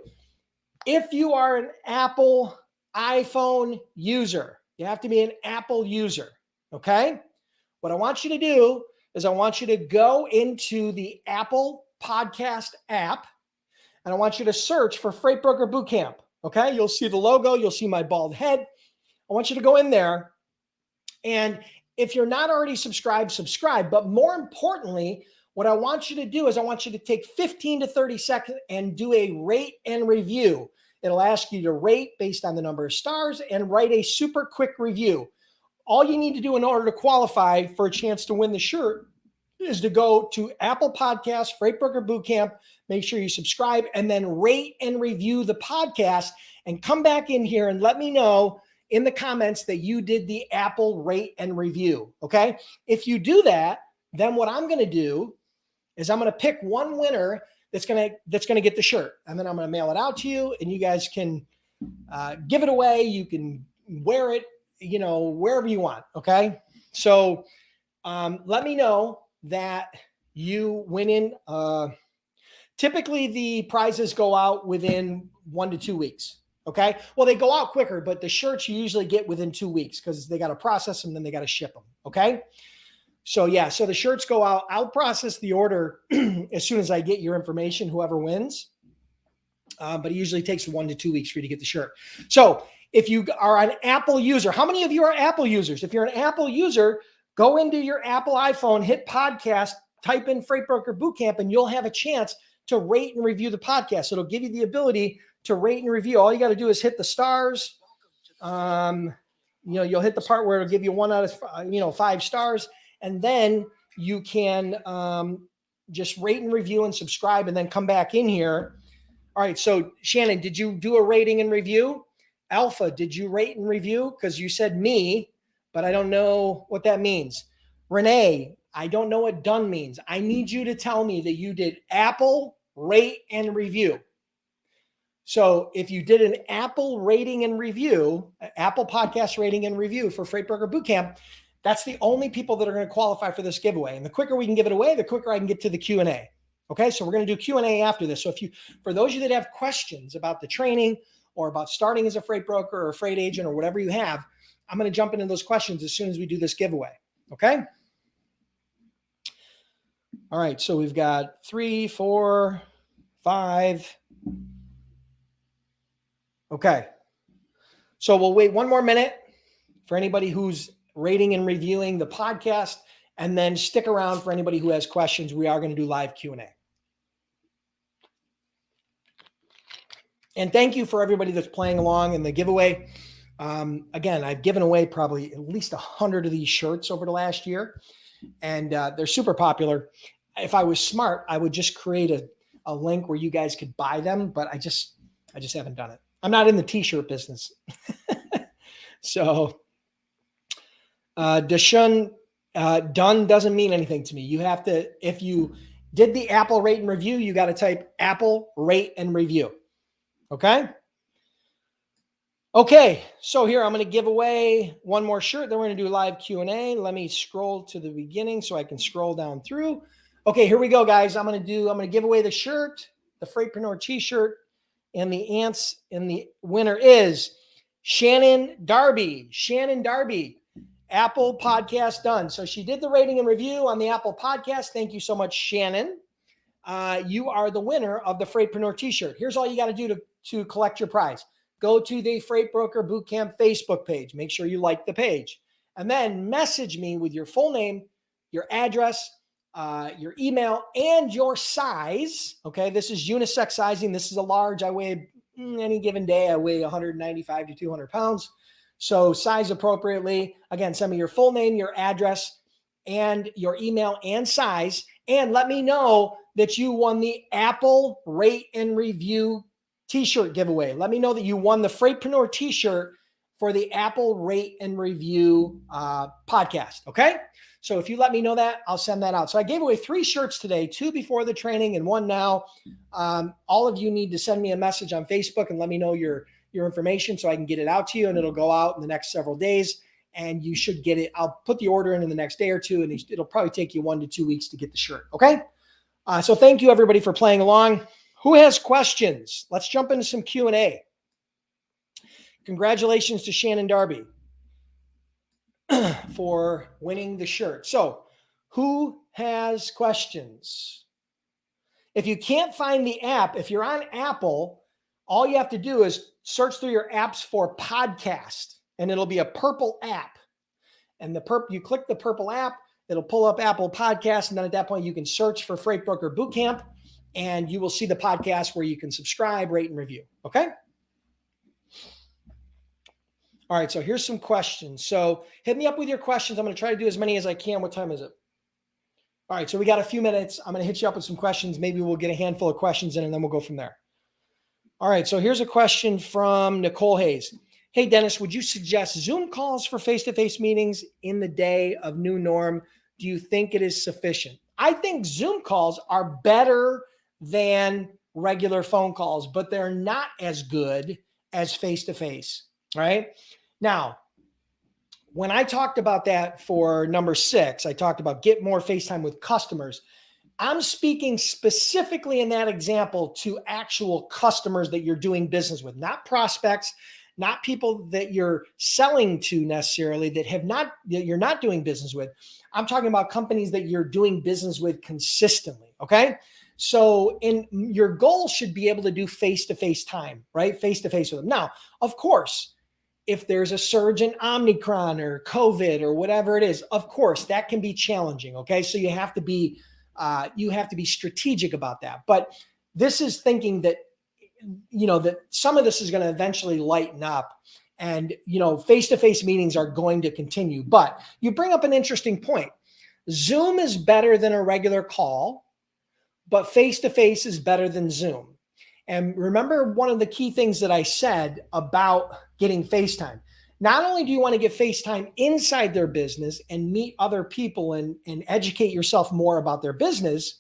If you are an Apple iPhone user, you have to be an Apple user. Okay. What I want you to do is I want you to go into the Apple Podcast app, and I want you to search for Freight Broker Bootcamp. Okay. You'll see the logo. You'll see my bald head. I want you to go in there. And if you're not already subscribed, subscribe. But more importantly, what I want you to do is I want you to take 15 to 30 seconds and do a rate and review. It'll ask you to rate based on the number of stars and write a super quick review. All you need to do in order to qualify for a chance to win the shirt is to go to Apple Podcasts, Freight Broker Bootcamp, make sure you subscribe, and then rate and review the podcast, and come back in here and let me know in the comments that you did the Apple rate and review. Okay. If you do that, then what I'm going to do is I'm going to pick one winner that's going to get the shirt, and then I'm going to mail it out to you, and you guys can give it away. You can wear it, wherever you want. Okay. So let me know that you win in. Typically the prizes go out within 1 to 2 weeks. Okay. Well, they go out quicker, but the shirts you usually get within 2 weeks because they got to process them, then they got to ship them. Okay. So yeah, so the shirts go out. I'll process the order as soon as I get your information, whoever wins. But it usually takes 1 to 2 weeks for you to get the shirt. So if you are an Apple user, how many of you are Apple users? If you're an Apple user, go into your Apple iPhone, hit podcast, type in Freight Broker Bootcamp, and you'll have a chance to rate and review the podcast. It'll give you the ability to rate and review. All you got to do is hit the stars. You'll hit the part where it'll give you 1 out of 5 stars. And then you can just rate and review and subscribe, and then come back in here. All right. So Shannon, did you do a rating and review? Alpha, did you rate and review? Because you said me, but I don't know what that means. Renee, I don't know what done means. I need you to tell me that you did Apple rate and review. So if you did an Apple rating and review, Apple podcast rating and review for Freight Broker Bootcamp, that's the only people that are going to qualify for this giveaway. And the quicker we can give it away, the quicker I can get to the Q&A. Okay, so we're going to do Q&A after this. So for those of you that have questions about the training or about starting as a freight broker or a freight agent or whatever you have, I'm going to jump into those questions as soon as we do this giveaway. Okay. All right. So we've got 3, 4, 5. Okay. So we'll wait 1 more minute for anybody who's rating and reviewing the podcast, and then stick around for anybody who has questions. We are going to do live Q&A. And thank you for everybody that's playing along in the giveaway. Again, I've given away probably at least 100 of these shirts over the last year, and they're super popular. If I was smart, I would just create a link where you guys could buy them, but I just haven't done it. I'm not in the t-shirt business. So done doesn't mean anything to me. You have to, if you did the Apple rate and review, you got to type Apple rate and review. Okay. Okay. So here, I'm going to give away 1 more shirt. Then we're going to do live Q&A. Let me scroll to the beginning so I can scroll down through. Okay, here we go, guys. I'm going to give away the shirt, the Freightpreneur t-shirt, and the winner is Shannon Darby. Shannon Darby. Apple podcast done. So she did the rating and review on the Apple podcast. Thank you so much, Shannon. You are the winner of the Freightpreneur t-shirt. Here's all you got to do to collect your prize. go to the Freight Broker Bootcamp Facebook page. Make sure you like the page. And then message me with your full name, your address, your email, and your size. Okay, this is unisex sizing. This is a large. I weigh any given day, I weigh 195 to 200 pounds. So size appropriately. Again, send me your full name, your address, and your email and size. And let me know that you won the Apple Rate and Review t-shirt giveaway. Let me know that you won the Freightpreneur t-shirt for the Apple Rate and Review podcast. Okay. So if you let me know that, I'll send that out. So I gave away 3 shirts today, 2 before the training and 1 now. All of you need to send me a message on Facebook and let me know your information so I can get it out to you, and it'll go out in the next several days, and you should get it. I'll put the order in the next day or 2, and it'll probably take you 1 to 2 weeks to get the shirt. Okay. So thank you everybody for playing along. Who has questions? Let's jump into some Q&A. Congratulations to Shannon Darby for winning the shirt. So who has questions? If you can't find the app, if you're on Apple, all you have to do is search through your apps for podcast, and it'll be a purple app. And you click the purple app, it'll pull up Apple Podcasts, and then at that point you can search for Freight Broker Bootcamp, and you will see the podcast where you can subscribe, rate, and review. Okay? All right, so here's some questions. So hit me up with your questions. I'm going to try to do as many as I can. What time is it? All right, so we got a few minutes. I'm going to hit you up with some questions. Maybe we'll get a handful of questions in, and then we'll go from there. All right, so here's a question from Nicole Hayes. Hey, Dennis, would you suggest Zoom calls for face-to-face meetings in the day of new norm? Do you think it is sufficient? I think Zoom calls are better than regular phone calls, but they're not as good as face-to-face, right? Now, when I talked about that for number 6, I talked about get more face time with customers. I'm speaking specifically in that example to actual customers that you're doing business with, not prospects, not people that you're selling to necessarily that you're not doing business with. I'm talking about companies that you're doing business with consistently. Okay. So your goal should be able to do face-to-face time, right? Face-to-face with them. Now, of course, if there's a surge in Omicron or COVID or whatever it is, of course, that can be challenging. Okay. So you have to be strategic about that. But this is thinking that, that some of this is going to eventually lighten up, and, face-to-face meetings are going to continue. But you bring up an interesting point. Zoom is better than a regular call, but face-to-face is better than Zoom. And remember one of the key things that I said about getting FaceTime. Not only do you want to get FaceTime inside their business and meet other people and educate yourself more about their business,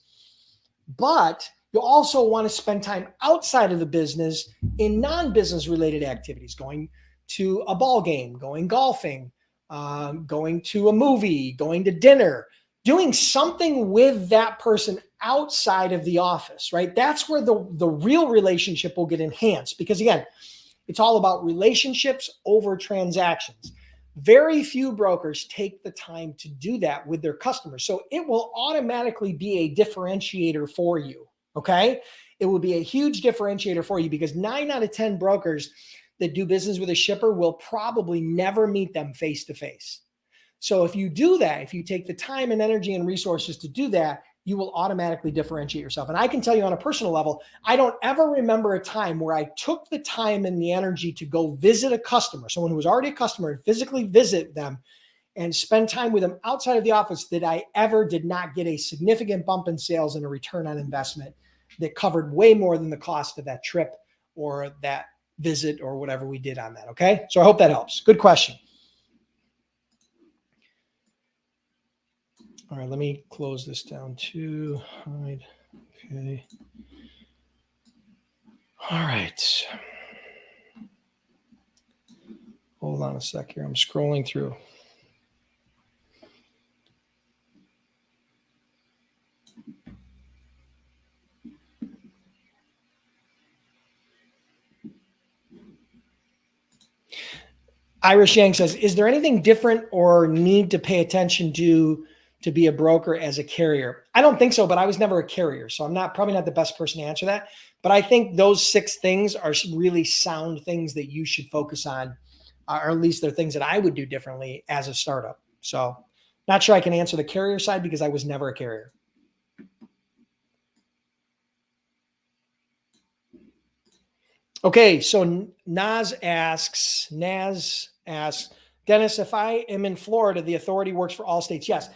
but you also want to spend time outside of the business in non-business related activities, going to a ball game, going golfing, going to a movie, going to dinner, doing something with that person outside of the office, right? That's where the real relationship will get enhanced, because again, it's all about relationships over transactions. Very few brokers take the time to do that with their customers. So it will automatically be a differentiator for you, okay? It will be a huge differentiator for you, because 9 out of 10 brokers that do business with a shipper will probably never meet them face-to-face. So if you do that, if you take the time and energy and resources to do that, you will automatically differentiate yourself. And I can tell you on a personal level, I don't ever remember a time where I took the time and the energy to go visit a customer, someone who was already a customer, and physically visit them and spend time with them outside of the office, that I ever did not get a significant bump in sales and a return on investment that covered way more than the cost of that trip or that visit or whatever we did on that. Okay. So I hope that helps. Good question. All right, let me close this down too. Hide. Okay. All right. Hold on a sec here. I'm scrolling through. Irish Yang says, is there anything different or need to pay attention to to be a broker as a carrier? I don't think so, but I was never a carrier, so I'm probably not the best person to answer that. But I think those 6 things are really sound things that you should focus on, or at least they're things that I would do differently as a startup. So not sure I can answer the carrier side because I was never a carrier. Okay, so Naz asks, Dennis, if I am in Florida, the authority works for all states. Yes.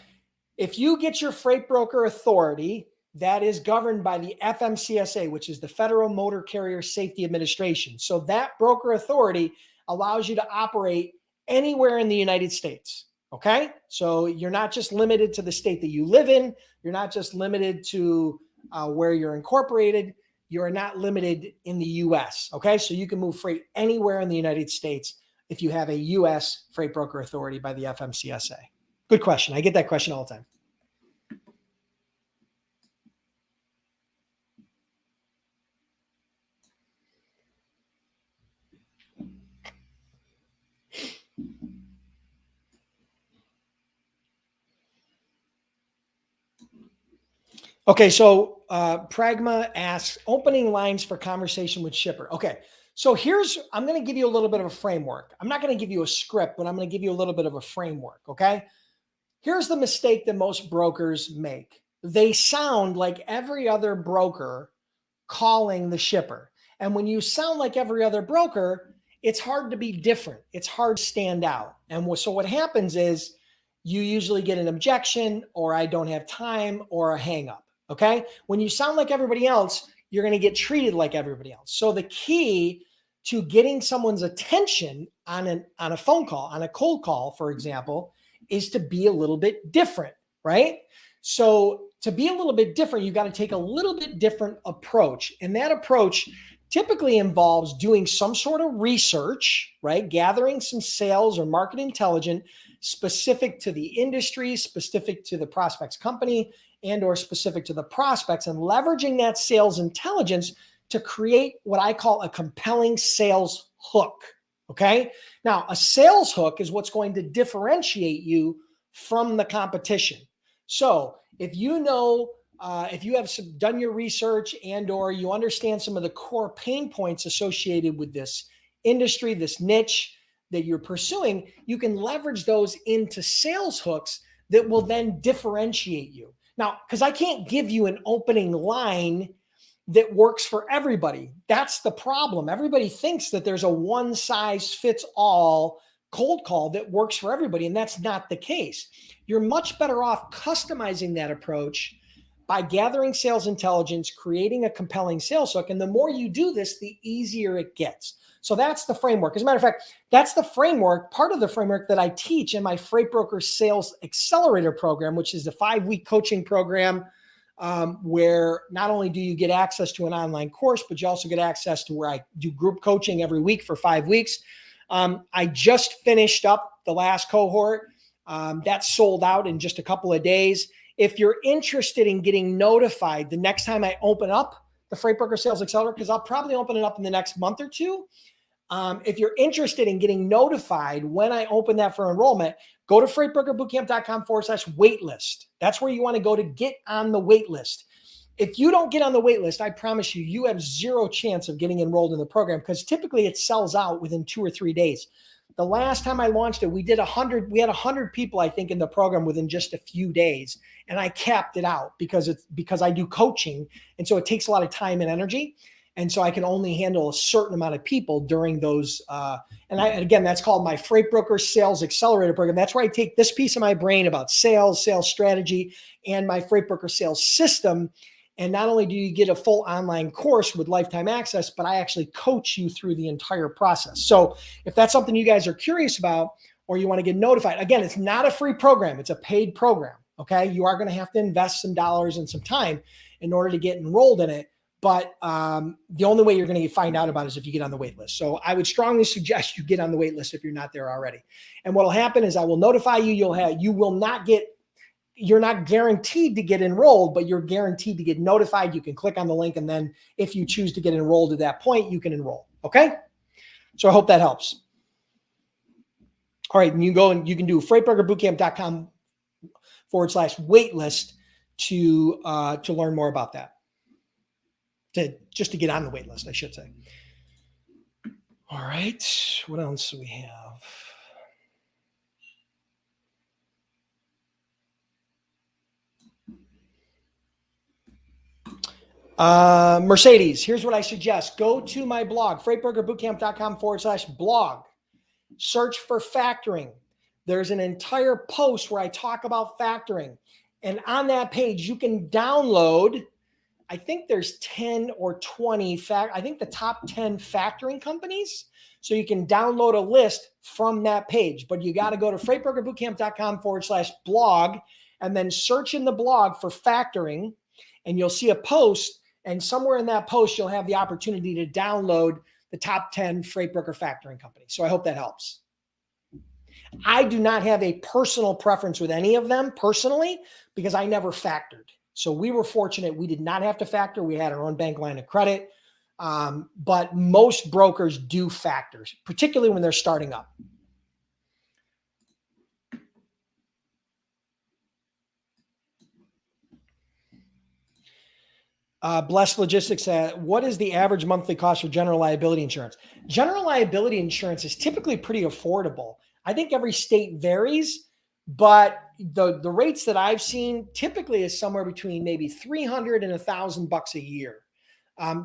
If you get your freight broker authority, that is governed by the FMCSA, which is the Federal Motor Carrier Safety Administration. So that broker authority allows you to operate anywhere in the United States. Okay. So you're not just limited to the state that you live in. You're not just limited to where you're incorporated. You're not limited in the US. Okay. So you can move freight anywhere in the United States if you have a US freight broker authority by the FMCSA. Good question. I get that question all the time. Okay, so Pragma asks, opening lines for conversation with shipper. Okay, so I'm going to give you a little bit of a framework. I'm not going to give you a script, but I'm going to give you a little bit of a framework, okay? Here's the mistake that most brokers make. They sound like every other broker calling the shipper. And when you sound like every other broker, it's hard to be different. It's hard to stand out. And so what happens is you usually get an objection, or I don't have time, or a hang up. Okay. When you sound like everybody else, you're going to get treated like everybody else. So the key to getting someone's attention on a phone call, on a cold call, for example, is to be a little bit different, right? So to be a little bit different, you got to take a little bit different approach. And that approach typically involves doing some sort of research, right? Gathering some sales or market intelligence specific to the industry, specific to the prospect's company, and or specific to the prospects, and leveraging that sales intelligence to create what I call a compelling sales hook. Okay. Now, a sales hook is what's going to differentiate you from the competition. So if you know, if you have done your research and or you understand some of the core pain points associated with this industry, this niche that you're pursuing, you can leverage those into sales hooks that will then differentiate you. Now, because I can't give you an opening line that works for everybody. That's the problem. Everybody thinks that there's a one size fits all cold call that works for everybody, and that's not the case. You're much better off customizing that approach by gathering sales intelligence, creating a compelling sales hook. And the more you do this, the easier it gets. So that's the framework. As a matter of fact, that's the framework, part of the framework that I teach in my Freight Broker Sales Accelerator program, which is a 5-week coaching program where not only do you get access to an online course, but you also get access to where I do group coaching every week for 5 weeks. I just finished up the last cohort. That sold out in just a couple of days. If you're interested in getting notified the next time I open up the Freight Broker Sales Accelerator, because I'll probably open it up in the next month or two. If you're interested in getting notified when I open that for enrollment, go to freightbrokerbootcamp.com/waitlist. That's where you want to go to get on the wait list. If you don't get on the wait list, I promise you, you have zero chance of getting enrolled in the program because typically it sells out within 2 or 3 days. The last time I launched it, we had 100 people, I think, in the program within just a few days. And I capped it out because I do coaching. And so it takes a lot of time and energy. And so I can only handle a certain amount of people during those. And again, that's called my Freight Broker Sales Accelerator program. That's where I take this piece of my brain about sales strategy, and my Freight Broker Sales System. And not only do you get a full online course with lifetime access, but I actually coach you through the entire process. So if that's something you guys are curious about, or you want to get notified, again, it's not a free program. It's a paid program. Okay. You are going to have to invest some dollars and some time in order to get enrolled in it. But the only way you're going to find out about it is if you get on the wait list. So I would strongly suggest you get on the wait list if you're not there already. And what will happen is I will notify you. You're not guaranteed to get enrolled, but you're guaranteed to get notified. You can click on the link, and then if you choose to get enrolled at that point, you can enroll. Okay. So I hope that helps. All right. And you go and you can do freightbrokerbootcamp.com waitlist to learn more about that. Just to get on the wait list, I should say. All right. What else do we have? Mercedes, here's what I suggest. Go to my blog, freightbrokerbootcamp.com/blog. Search for factoring. There's an entire post where I talk about factoring. And on that page, you can download, I think there's 10 or 20, I think the top 10 factoring companies. So you can download a list from that page, but you got to go to freightbrokerbootcamp.com/blog and then search in the blog for factoring, and you'll see a post. And somewhere in that post, you'll have the opportunity to download the top 10 freight broker factoring companies. So I hope that helps. I do not have a personal preference with any of them personally because I never factored. So we were fortunate. We did not have to factor. We had our own bank line of credit. But most brokers do factor, particularly when they're starting up. Blessed Logistics, what is the average monthly cost for general liability insurance? General liability insurance is typically pretty affordable. I think every state varies, but the rates that I've seen typically is somewhere between maybe $300 and $1,000 a year.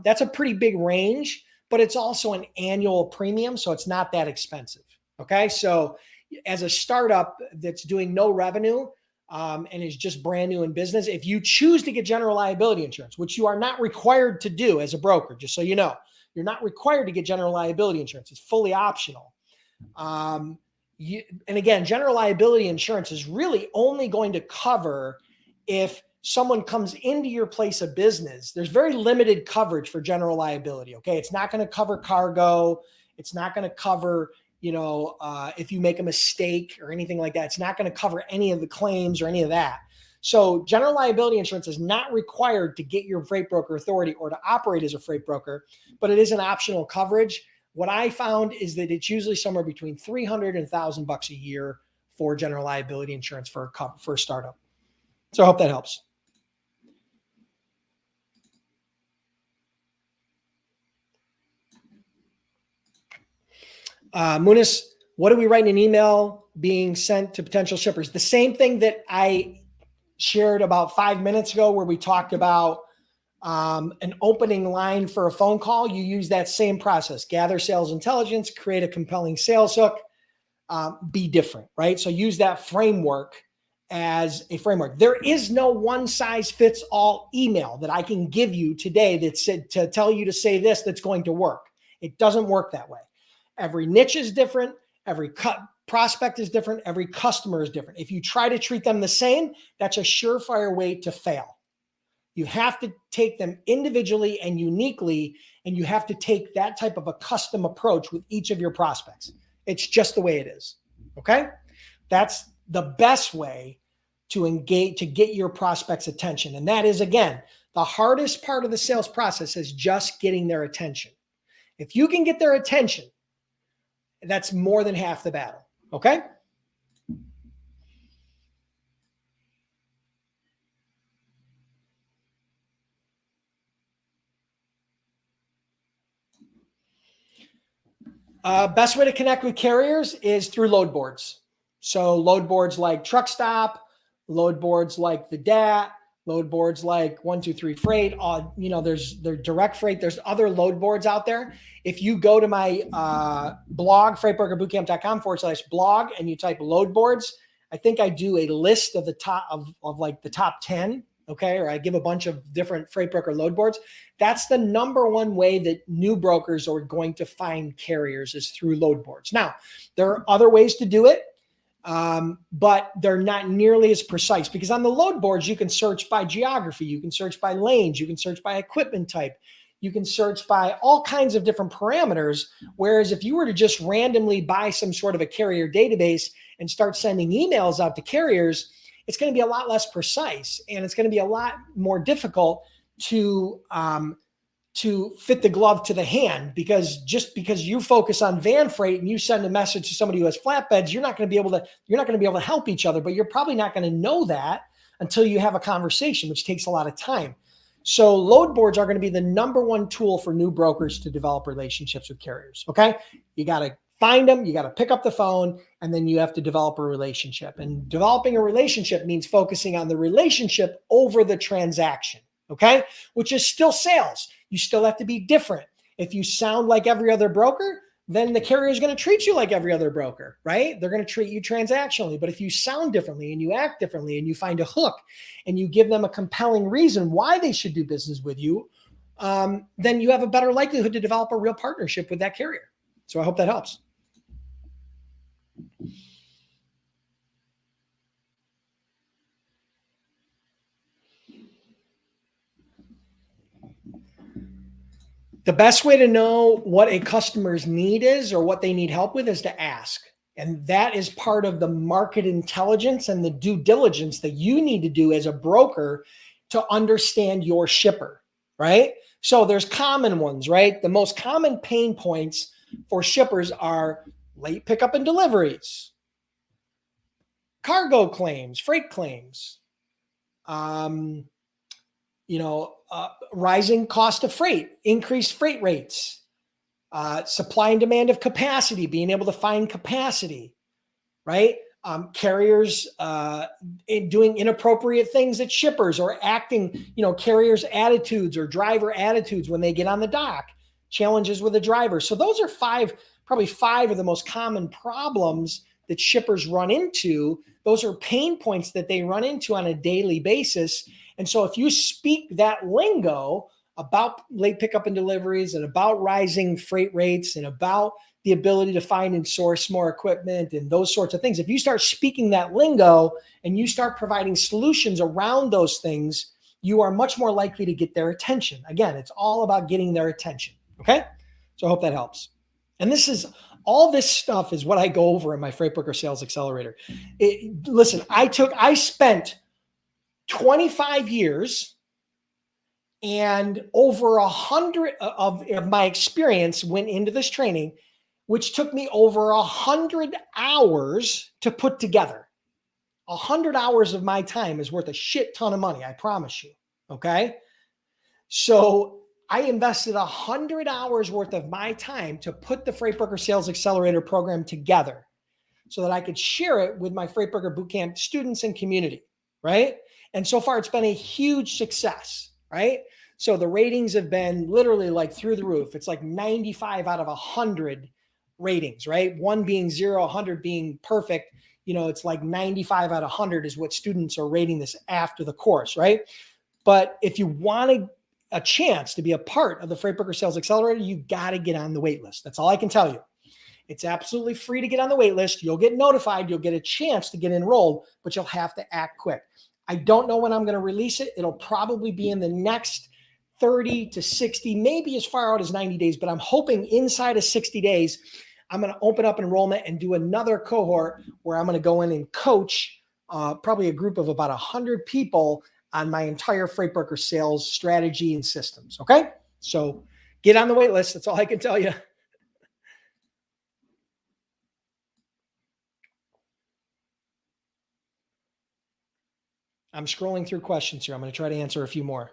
That's a pretty big range, but it's also an annual premium, so it's not that expensive. Okay, so as a startup that's doing no revenue, and is just brand new in business, if you choose to get general liability insurance, which you are not required to do as a broker, just so you know, you're not required to get general liability insurance. It's fully optional. And again, general liability insurance is really only going to cover if someone comes into your place of business. There's very limited coverage for general liability. Okay, it's not going to cover cargo. It's not going to cover if you make a mistake or anything like that. It's not going to cover any of the claims or any of that. So general liability insurance is not required to get your freight broker authority or to operate as a freight broker, but it is an optional coverage. What I found is that it's usually somewhere between $300 and $1,000 a year for general liability insurance for a startup. So I hope that helps. Munis, what do we write in an email being sent to potential shippers? The same thing that I shared about 5 minutes ago, where we talked about an opening line for a phone call. You use that same process: gather sales intelligence, create a compelling sales hook, be different, right? So use that framework as a framework. There is no one size fits all email that I can give you today that said to tell you to say this that's going to work. It doesn't work that way. Every niche is different. Every prospect is different. Every customer is different. If you try to treat them the same, that's a surefire way to fail. You have to take them individually and uniquely, and you have to take that type of a custom approach with each of your prospects. It's just the way it is. Okay? That's the best way to engage, to get your prospects' attention. And that is, again, the hardest part of the sales process is just getting their attention. If you can get their attention, that's more than half the battle. Okay? Best way to connect with carriers is through load boards. So load boards like Truck Stop, load boards like the DAT, load boards like 123 Freight. There's Direct Freight. There's other load boards out there. If you go to my blog, freightbrokerbootcamp.com/blog, and you type load boards, I think I do a list of the top of like the top 10. Okay. Or I give a bunch of different freight broker load boards. That's the number one way that new brokers are going to find carriers, is through load boards. Now, there are other ways to do it, but they're not nearly as precise, because on the load boards, you can search by geography. You can search by lanes. You can search by equipment type. You can search by all kinds of different parameters. Whereas if you were to just randomly buy some sort of a carrier database and start sending emails out to carriers, it's going to be a lot less precise, and it's going to be a lot more difficult to to fit the glove to the hand, because just because you focus on van freight and you send a message to somebody who has flatbeds, you're not going to be able to help each other, but you're probably not going to know that until you have a conversation, which takes a lot of time. So load boards are going to be the number one tool for new brokers to develop relationships with carriers. Okay. You got to find them, you got to pick up the phone, and then you have to develop a relationship. And developing a relationship means focusing on the relationship over the transaction. Okay. Which is still sales. You still have to be different. If you sound like every other broker, then the carrier is going to treat you like every other broker, right? They're going to treat you transactionally. But if you sound differently and you act differently and you find a hook and you give them a compelling reason why they should do business with you, then you have a better likelihood to develop a real partnership with that carrier. So I hope that helps. The best way to know what a customer's need is or what they need help with is to ask. And that is part of the market intelligence and the due diligence that you need to do as a broker to understand your shipper, right? So there's common ones, right? The most common pain points for shippers are late pickup and deliveries, cargo claims, freight claims, rising cost of freight, increased freight rates, supply and demand of capacity, being able to find capacity, right? Carriers doing inappropriate things at shippers or acting, carriers' attitudes or driver attitudes when they get on the dock, challenges with the driver. So those are probably five of the most common problems that shippers run into. Those are pain points that they run into on a daily basis. And so if you speak that lingo about late pickup and deliveries and about rising freight rates and about the ability to find and source more equipment and those sorts of things, if you start speaking that lingo and you start providing solutions around those things, you are much more likely to get their attention. Again, it's all about getting their attention. Okay. So I hope that helps. And all this stuff is what I go over in my Freight Broker Sales Accelerator. Listen, I spent 25 years and over 100 of my experience went into this training, which took me over 100 hours to put together. 100 hours of my time is worth a shit ton of money, I promise you. Okay. So I invested 100 hours worth of my time to put the Freight Broker Sales Accelerator program together so that I could share it with my Freight Broker Bootcamp students and community, right? And so far, it's been a huge success, right? So the ratings have been literally like through the roof. It's like 95 out of 100 ratings, right? 1 being 0, 100 being perfect. It's like 95 out of 100 is what students are rating this after the course, right? But if you want a chance to be a part of the Freight Broker Sales Accelerator, you got to get on the wait list. That's all I can tell you. It's absolutely free to get on the wait list. You'll get notified. You'll get a chance to get enrolled, but you'll have to act quick. I don't know when I'm going to release it. It'll probably be in the next 30 to 60, maybe as far out as 90 days, but I'm hoping inside of 60 days, I'm going to open up enrollment and do another cohort where I'm going to go in and coach probably a group of about 100 people on my entire Freight Broker sales strategy and systems. Okay. So get on the wait list. That's all I can tell you. I'm scrolling through questions here. I'm going to try to answer a few more.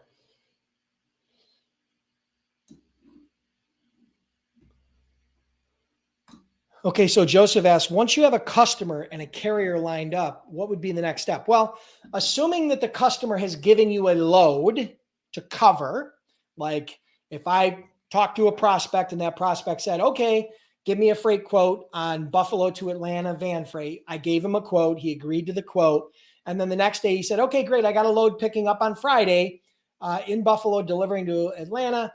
Okay, so Joseph asked, once you have a customer and a carrier lined up, what would be the next step? Well, assuming that the customer has given you a load to cover, like if I talked to a prospect and that prospect said, okay, give me a freight quote on Buffalo to Atlanta van freight. I gave him a quote. He agreed to the quote. And then the next day he said, okay, great. I got a load picking up on Friday in Buffalo, delivering to Atlanta.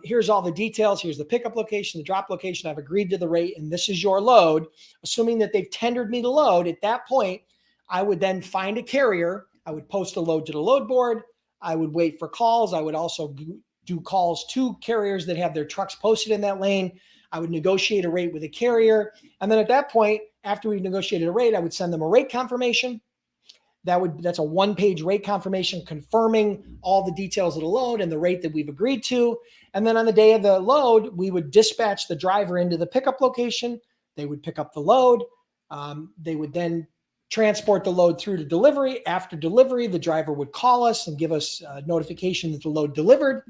Here's all the details. Here's the pickup location, the drop location. I've agreed to the rate, and this is your load. Assuming that they've tendered me the load, at that point, I would then find a carrier. I would post a load to the load board. I would wait for calls. I would also do calls to carriers that have their trucks posted in that lane. I would negotiate a rate with a carrier. And then at that point, after we negotiated a rate, I would send them a rate confirmation. That's a one-page rate confirmation confirming all the details of the load and the rate that we've agreed to. And then on the day of the load, we would dispatch the driver into the pickup location. They would pick up the load. They would then transport the load through to delivery. After delivery, the driver would call us and give us a notification that the load delivered.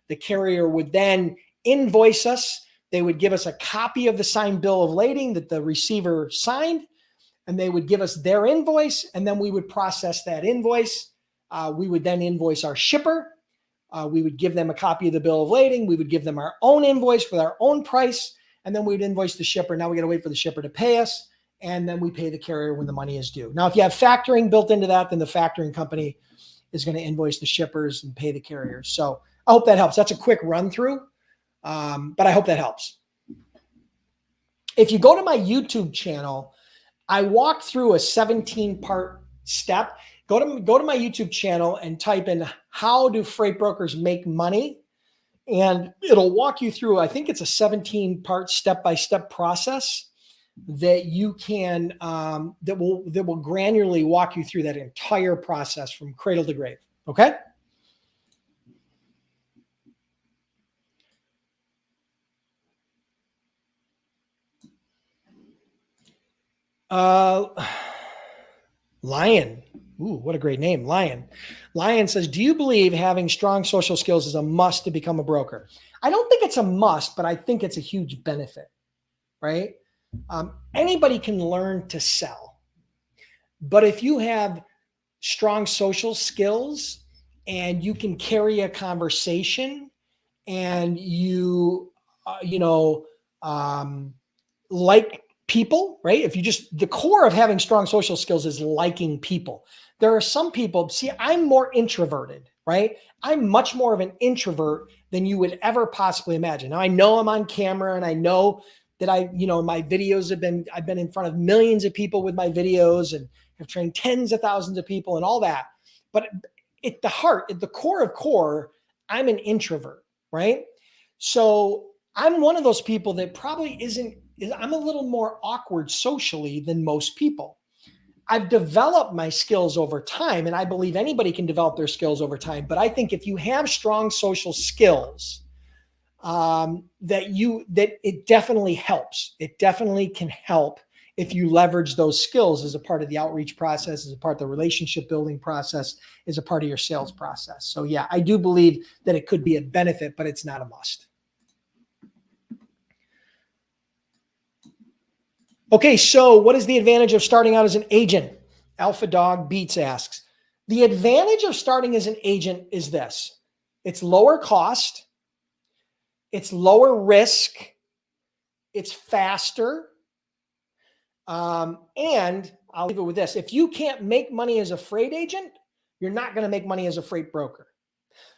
The carrier would then invoice us. They would give us a copy of the signed bill of lading that the receiver signed, and they would give us their invoice, and then we would process that invoice. We would then invoice our shipper. We would give them a copy of the bill of lading. We would give them our own invoice with our own price, and then we'd invoice the shipper. Now we got to wait for the shipper to pay us, and then we pay the carrier when the money is due. Now, if you have factoring built into that, then the factoring company is going to invoice the shippers and pay the carriers. So I hope that helps. That's a quick run through, but I hope that helps. If you go to my YouTube channel, I walk through a 17-part step. Go to my YouTube channel and type in how do freight brokers make money, and it'll walk you through, I think it's a 17-part step-by-step process that you can that will granularly walk you through that entire process from cradle to grave. Okay? Lion. Ooh, what a great name. Lion. Lion says, do you believe having strong social skills is a must to become a broker? I don't think it's a must, but I think it's a huge benefit, right? Anybody can learn to sell, but if you have strong social skills and you can carry a conversation and you like people, right? If you just, the core of having strong social skills is liking people. There are some people, see, I'm more introverted, right? I'm much more of an introvert than you would ever possibly imagine. Now I know I'm on camera and I know that my videos I've been in front of millions of people with my videos and have trained tens of thousands of people and all that. But at the core of core, I'm an introvert, right? So I'm one of those people that probably I'm a little more awkward socially than most people. I've developed my skills over time, and I believe anybody can develop their skills over time. But I think if you have strong social skills, that it definitely helps. It definitely can help if you leverage those skills as a part of the outreach process, as a part of the relationship building process, as a part of your sales process. So yeah, I do believe that it could be a benefit, but it's not a must. Okay, so what is the advantage of starting out as an agent? Alpha Dog Beats asks. The advantage of starting as an agent is this. It's lower cost. It's lower risk. It's faster. And I'll leave it with this. If you can't make money as a freight agent, you're not going to make money as a freight broker.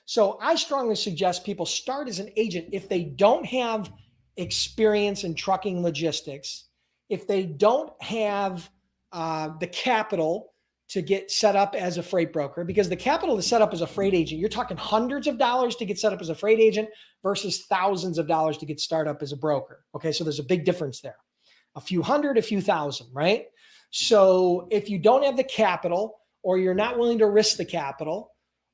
So I strongly suggest people start as an agent if they don't have experience in trucking logistics, if they don't have the capital to get set up as a freight broker, because the capital to set up as a freight agent, you're talking hundreds of dollars to get set up as a freight agent versus thousands of dollars to get started up as a broker. Okay, so there's a big difference there. A few hundred, a few thousand, right? So if you don't have the capital or you're not willing to risk the capital,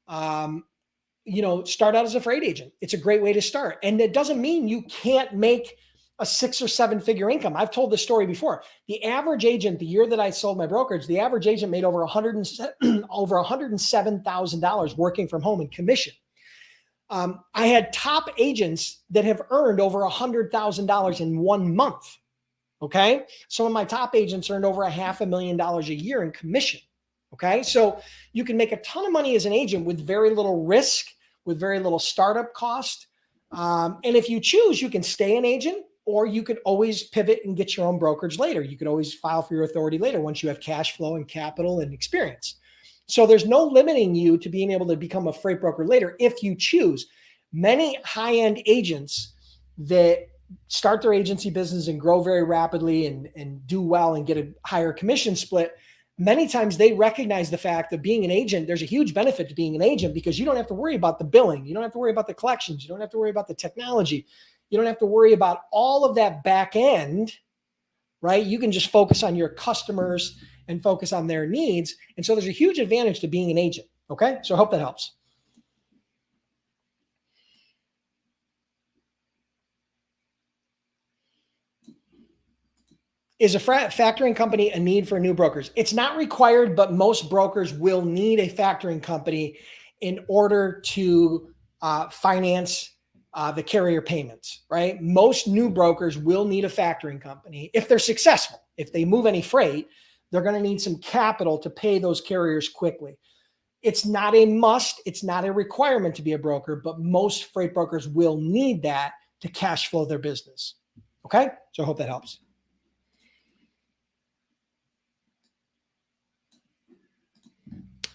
start out as a freight agent. It's a great way to start. And it doesn't mean you can't make a 6 or 7 figure income. I've told this story before. The average agent, the year that I sold my brokerage, the average agent made over $107,000 working from home in commission. I had top agents that have earned over $100,000 in 1 month. Okay. Some of my top agents earned over $500,000 a year in commission. Okay. So you can make a ton of money as an agent with very little risk, with very little startup cost. And if you choose, you can stay an agent, or you could always pivot and get your own brokerage later. You could always file for your authority later once you have cash flow and capital and experience. So there's no limiting you to being able to become a freight broker later if you choose. Many high-end agents that start their agency business and grow very rapidly and do well and get a higher commission split, many times they recognize the fact that being an agent, there's a huge benefit to being an agent because you don't have to worry about the billing. You don't have to worry about the collections. You don't have to worry about the technology. You don't have to worry about all of that back end, right? You can just focus on your customers and focus on their needs. And so there's a huge advantage to being an agent. Okay. So I hope that helps. Is a factoring company a need for new brokers? It's not required, but most brokers will need a factoring company in order to finance the carrier payments, right? Most new brokers will need a factoring company if they're successful. If they move any freight, they're going to need some capital to pay those carriers quickly. It's not a must. It's not a requirement to be a broker, but most freight brokers will need that to cash flow their business. Okay. So I hope that helps.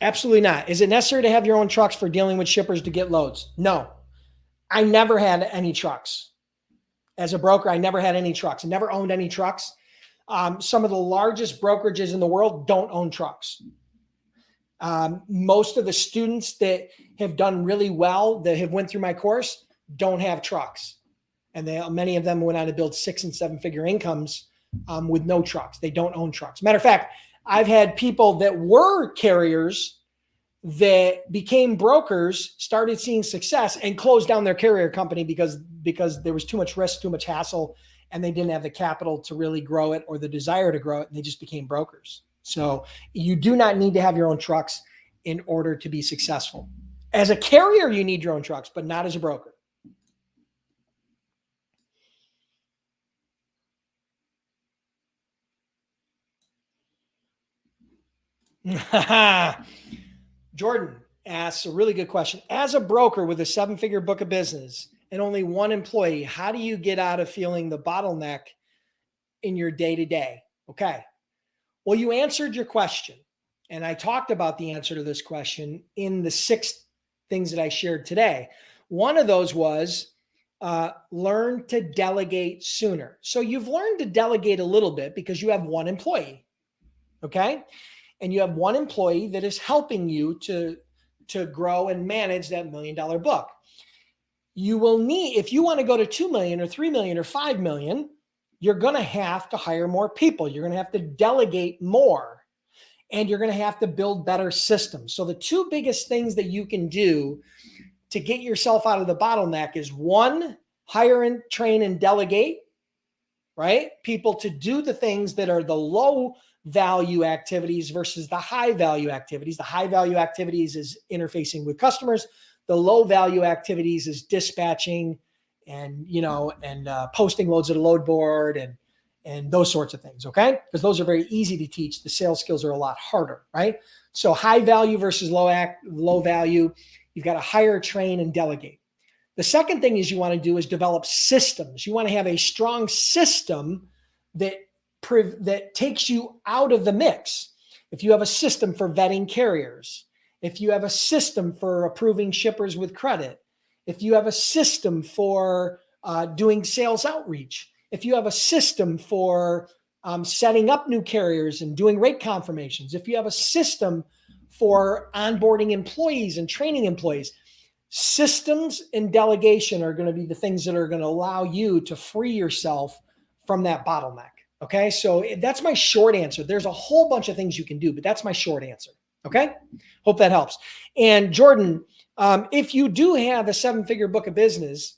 Absolutely not. Is it necessary to have your own trucks for dealing with shippers to get loads? No. I never had any trucks. As a broker, I never had any trucks. I never owned any trucks. Some of the largest brokerages in the world don't own trucks. Most of the students that have done really well, that have went through my course, don't have trucks. And many of them went on to build 6- and 7-figure incomes with no trucks. They don't own trucks. Matter of fact, I've had people that were carriers that became brokers, started seeing success, and closed down their carrier company because there was too much risk, too much hassle, and they didn't have the capital to really grow it or the desire to grow it, and they just became brokers. So you do not need to have your own trucks in order to be successful. As a carrier, you need your own trucks, but not as a broker. Jordan asks a really good question. As a broker with a 7-figure book of business and only one employee, how do you get out of feeling the bottleneck in your day-to-day? Okay. Well, you answered your question, and I talked about the answer to this question in the 6 things that I shared today. One of those was learn to delegate sooner. So you've learned to delegate a little bit because you have one employee. Okay. And you have one employee that is helping you to grow and manage that $1 million book. You will need, if you want to go to 2 million or 3 million or 5 million, you're going to have to hire more people. You're going to have to delegate more, and you're going to have to build better systems. So the 2 biggest things that you can do to get yourself out of the bottleneck is 1, hire and train and delegate, right? People to do the things that are the low value activities versus the high value activities. The high value activities is interfacing with customers. The low value activities is dispatching and, posting loads at a load board and those sorts of things. Okay. Because those are very easy to teach. The sales skills are a lot harder, right? So high value versus low value, you've got to hire, train, and delegate. The second thing is you want to do is develop systems. You want to have a strong system that takes you out of the mix. If you have a system for vetting carriers, if you have a system for approving shippers with credit, if you have a system for doing sales outreach, if you have a system for setting up new carriers and doing rate confirmations, if you have a system for onboarding employees and training employees, systems and delegation are going to be the things that are going to allow you to free yourself from that bottleneck. Okay. So that's my short answer. There's a whole bunch of things you can do, but that's my short answer. Okay. Hope that helps. And Jordan, if you do have a 7-figure book of business,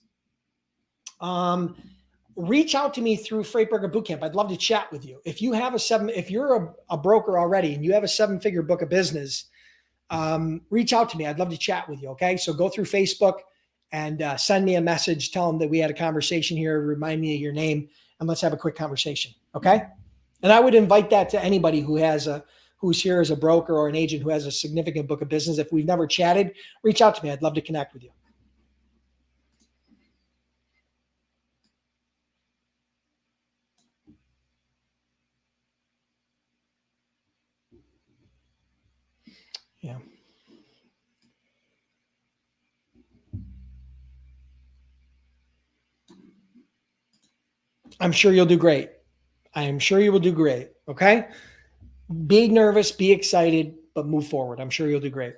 reach out to me through Freight Broker Bootcamp. I'd love to chat with you. If you have if you're a broker already and you have a 7-figure book of business, reach out to me. I'd love to chat with you. Okay. So go through Facebook and send me a message. Tell them that we had a conversation here. Remind me of your name and let's have a quick conversation. Okay. And I would invite that to anybody who's here as a broker or an agent who has a significant book of business. If we've never chatted, reach out to me. I'd love to connect with you. Yeah. I'm sure you'll do great. I am sure you will do great. Okay. Be nervous, be excited, but move forward. I'm sure you'll do great.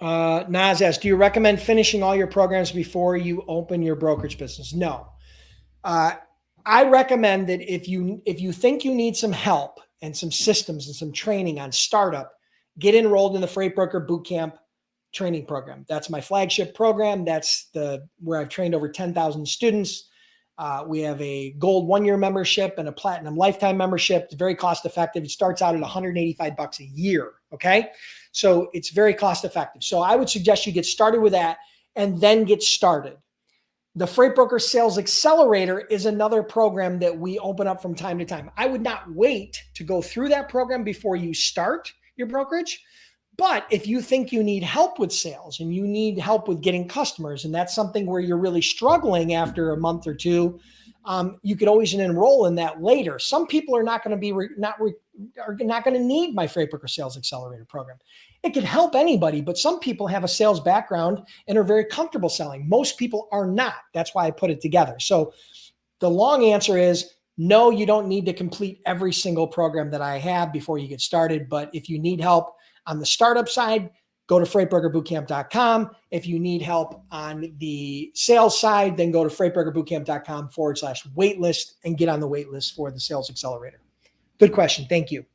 Naz asks, do you recommend finishing all your programs before you open your brokerage business? No. I recommend that if you think you need some help and some systems and some training on startup, get enrolled in the Freight Broker Bootcamp training program. That's my flagship program. That's where I've trained over 10,000 students. We have a gold 1-year membership and a platinum lifetime membership. It's very cost effective. It starts out at $185 a year. Okay. So it's very cost effective. So I would suggest you get started with that and then get started. The Freight Broker Sales Accelerator is another program that we open up from time to time. I would not wait to go through that program before you start your brokerage. But if you think you need help with sales and you need help with getting customers, and that's something where you're really struggling after a month or two, you could always enroll in that later. Some people are not going to be not going to need my Freight Broker Sales Accelerator program. It could help anybody, but some people have a sales background and are very comfortable selling. Most people are not. That's why I put it together. So the long answer is no, you don't need to complete every single program that I have before you get started. But if you need help on the startup side, go to freightbrokerbootcamp.com. If you need help on the sales side, then go to freightbrokerbootcamp.com/waitlist and get on the waitlist for the Sales Accelerator. Good question. Thank you.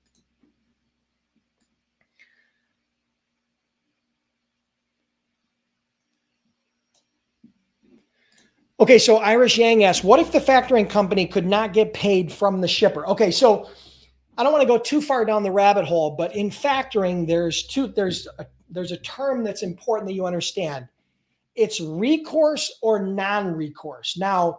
Okay, so Irish Yang asks, what if the factoring company could not get paid from the shipper? Okay, so I don't want to go too far down the rabbit hole, but in factoring, there's a term that's important that you understand. It's recourse or non-recourse. Now,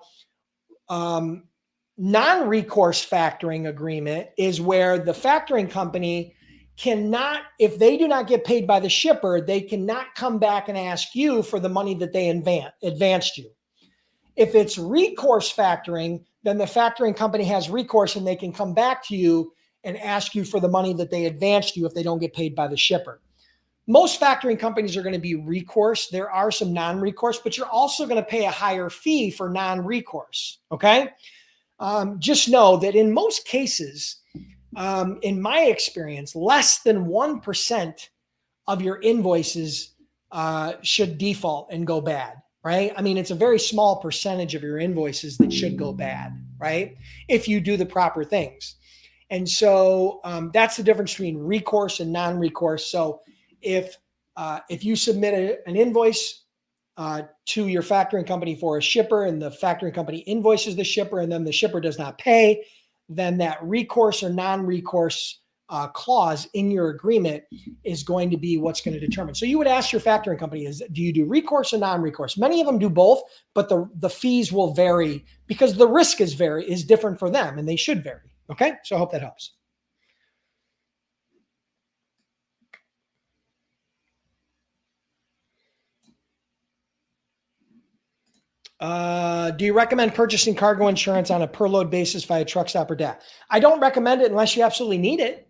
non-recourse factoring agreement is where the factoring company cannot, if they do not get paid by the shipper, they cannot come back and ask you for the money that they advanced you. If it's recourse factoring, then the factoring company has recourse and they can come back to you and ask you for the money that they advanced you if they don't get paid by the shipper. Most factoring companies are going to be recourse. There are some non-recourse, but you're also going to pay a higher fee for non-recourse. Okay. Just know that in most cases, in my experience, less than 1% of your invoices should default and go bad. Right? I mean, it's a very small percentage of your invoices that should go bad, right? If you do the proper things. And so that's the difference between recourse and non-recourse. So if you submit an invoice to your factoring company for a shipper and the factoring company invoices the shipper and then the shipper does not pay, then that recourse or non-recourse clause in your agreement is going to be what's going to determine. So you would ask your factoring company, do you do recourse or non-recourse? Many of them do both, but the fees will vary because the risk is different for them and they should vary. Okay. So I hope that helps. Do you recommend purchasing cargo insurance on a per load basis via truck stop or DAT? I don't recommend it unless you absolutely need it.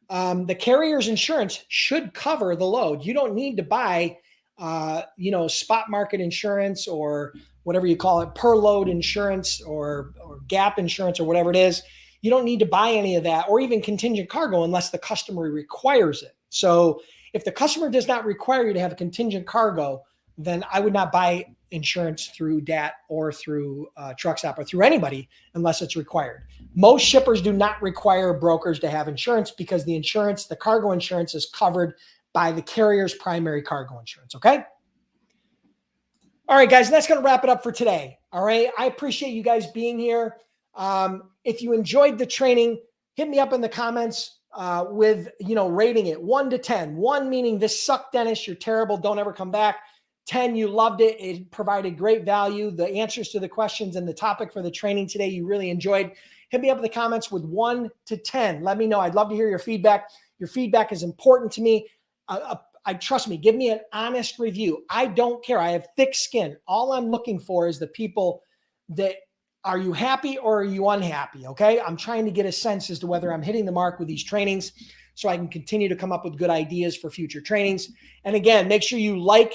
The carrier's insurance should cover the load. You don't need to buy, spot market insurance or whatever you call it, per load insurance or gap insurance or whatever it is. You don't need to buy any of that or even contingent cargo unless the customer requires it. So if the customer does not require you to have a contingent cargo, then I would not buy insurance through DAT or through truck stop or through anybody unless it's required. Most shippers do not require brokers to have insurance because the cargo insurance is covered by the carrier's primary cargo insurance. Okay. All right, guys, that's going to wrap it up for today. All right. I appreciate you guys being here. If you enjoyed the training, hit me up in the comments with, rating it 1 to 10. 1 meaning this sucked, Dennis, you're terrible, don't ever come back. 10, you loved it. It provided great value. The answers to the questions and the topic for the training today, you really enjoyed. Hit me up in the comments with 1 to 10. Let me know. I'd love to hear your feedback. Your feedback is important to me. Trust me, give me an honest review. I don't care. I have thick skin. All I'm looking for is the people that, are you happy or are you unhappy? Okay. I'm trying to get a sense as to whether I'm hitting the mark with these trainings so I can continue to come up with good ideas for future trainings. And again, make sure you like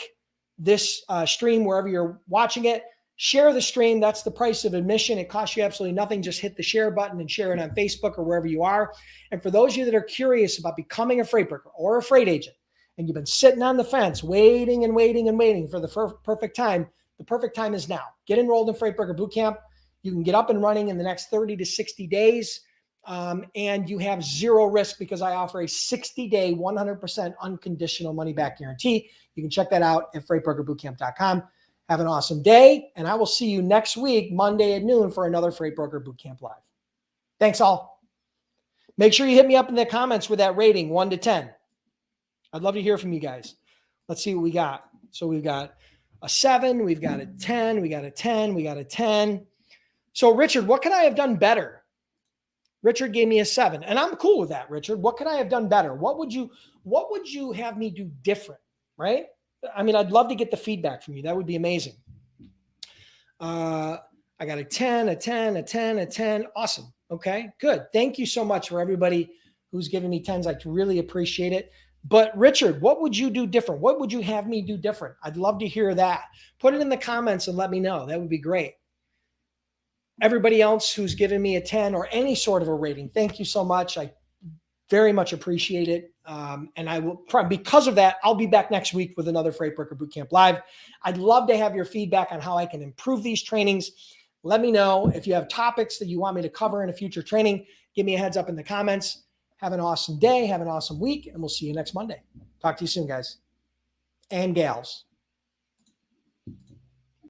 this stream wherever you're watching it. Share the stream. That's the price of admission. It costs you absolutely nothing. Just hit the share button and share it on Facebook or wherever you are. And for those of you that are curious about becoming a freight broker or a freight agent, and you've been sitting on the fence, waiting for the perfect time, the perfect time is now. Get enrolled in Freight Broker Bootcamp. You can get up and running in the next 30 to 60 days. And you have zero risk because I offer a 60-day, 100% unconditional money-back guarantee. You can check that out at freightbrokerbootcamp.com. Have an awesome day, and I will see you next week, Monday at noon, for another Freight Broker Bootcamp Live. Thanks, all. Make sure you hit me up in the comments with that rating, 1 to 10. I'd love to hear from you guys. Let's see what we got. So we've got a 7, we've got a 10, we got a 10, we got a 10. So, Richard, what could I have done better? Richard gave me a 7, and I'm cool with that, Richard. What could I have done better? What would you have me do different, right? I mean, I'd love to get the feedback from you. That would be amazing. I got a 10, a 10, a 10, a 10. Awesome. Okay, good. Thank you so much for everybody who's giving me 10s. I really appreciate it. But Richard, what would you do different? What would you have me do different? I'd love to hear that. Put it in the comments and let me know. That would be great. Everybody else who's given me a 10 or any sort of a rating, thank you so much. I very much appreciate it. And I will, because of that, I'll be back next week with another Freight Broker Bootcamp Live. I'd love to have your feedback on how I can improve these trainings. Let me know if you have topics that you want me to cover in a future training. Give me a heads up in the comments. Have an awesome day. Have an awesome week. And we'll see you next Monday. Talk to you soon, guys and gals.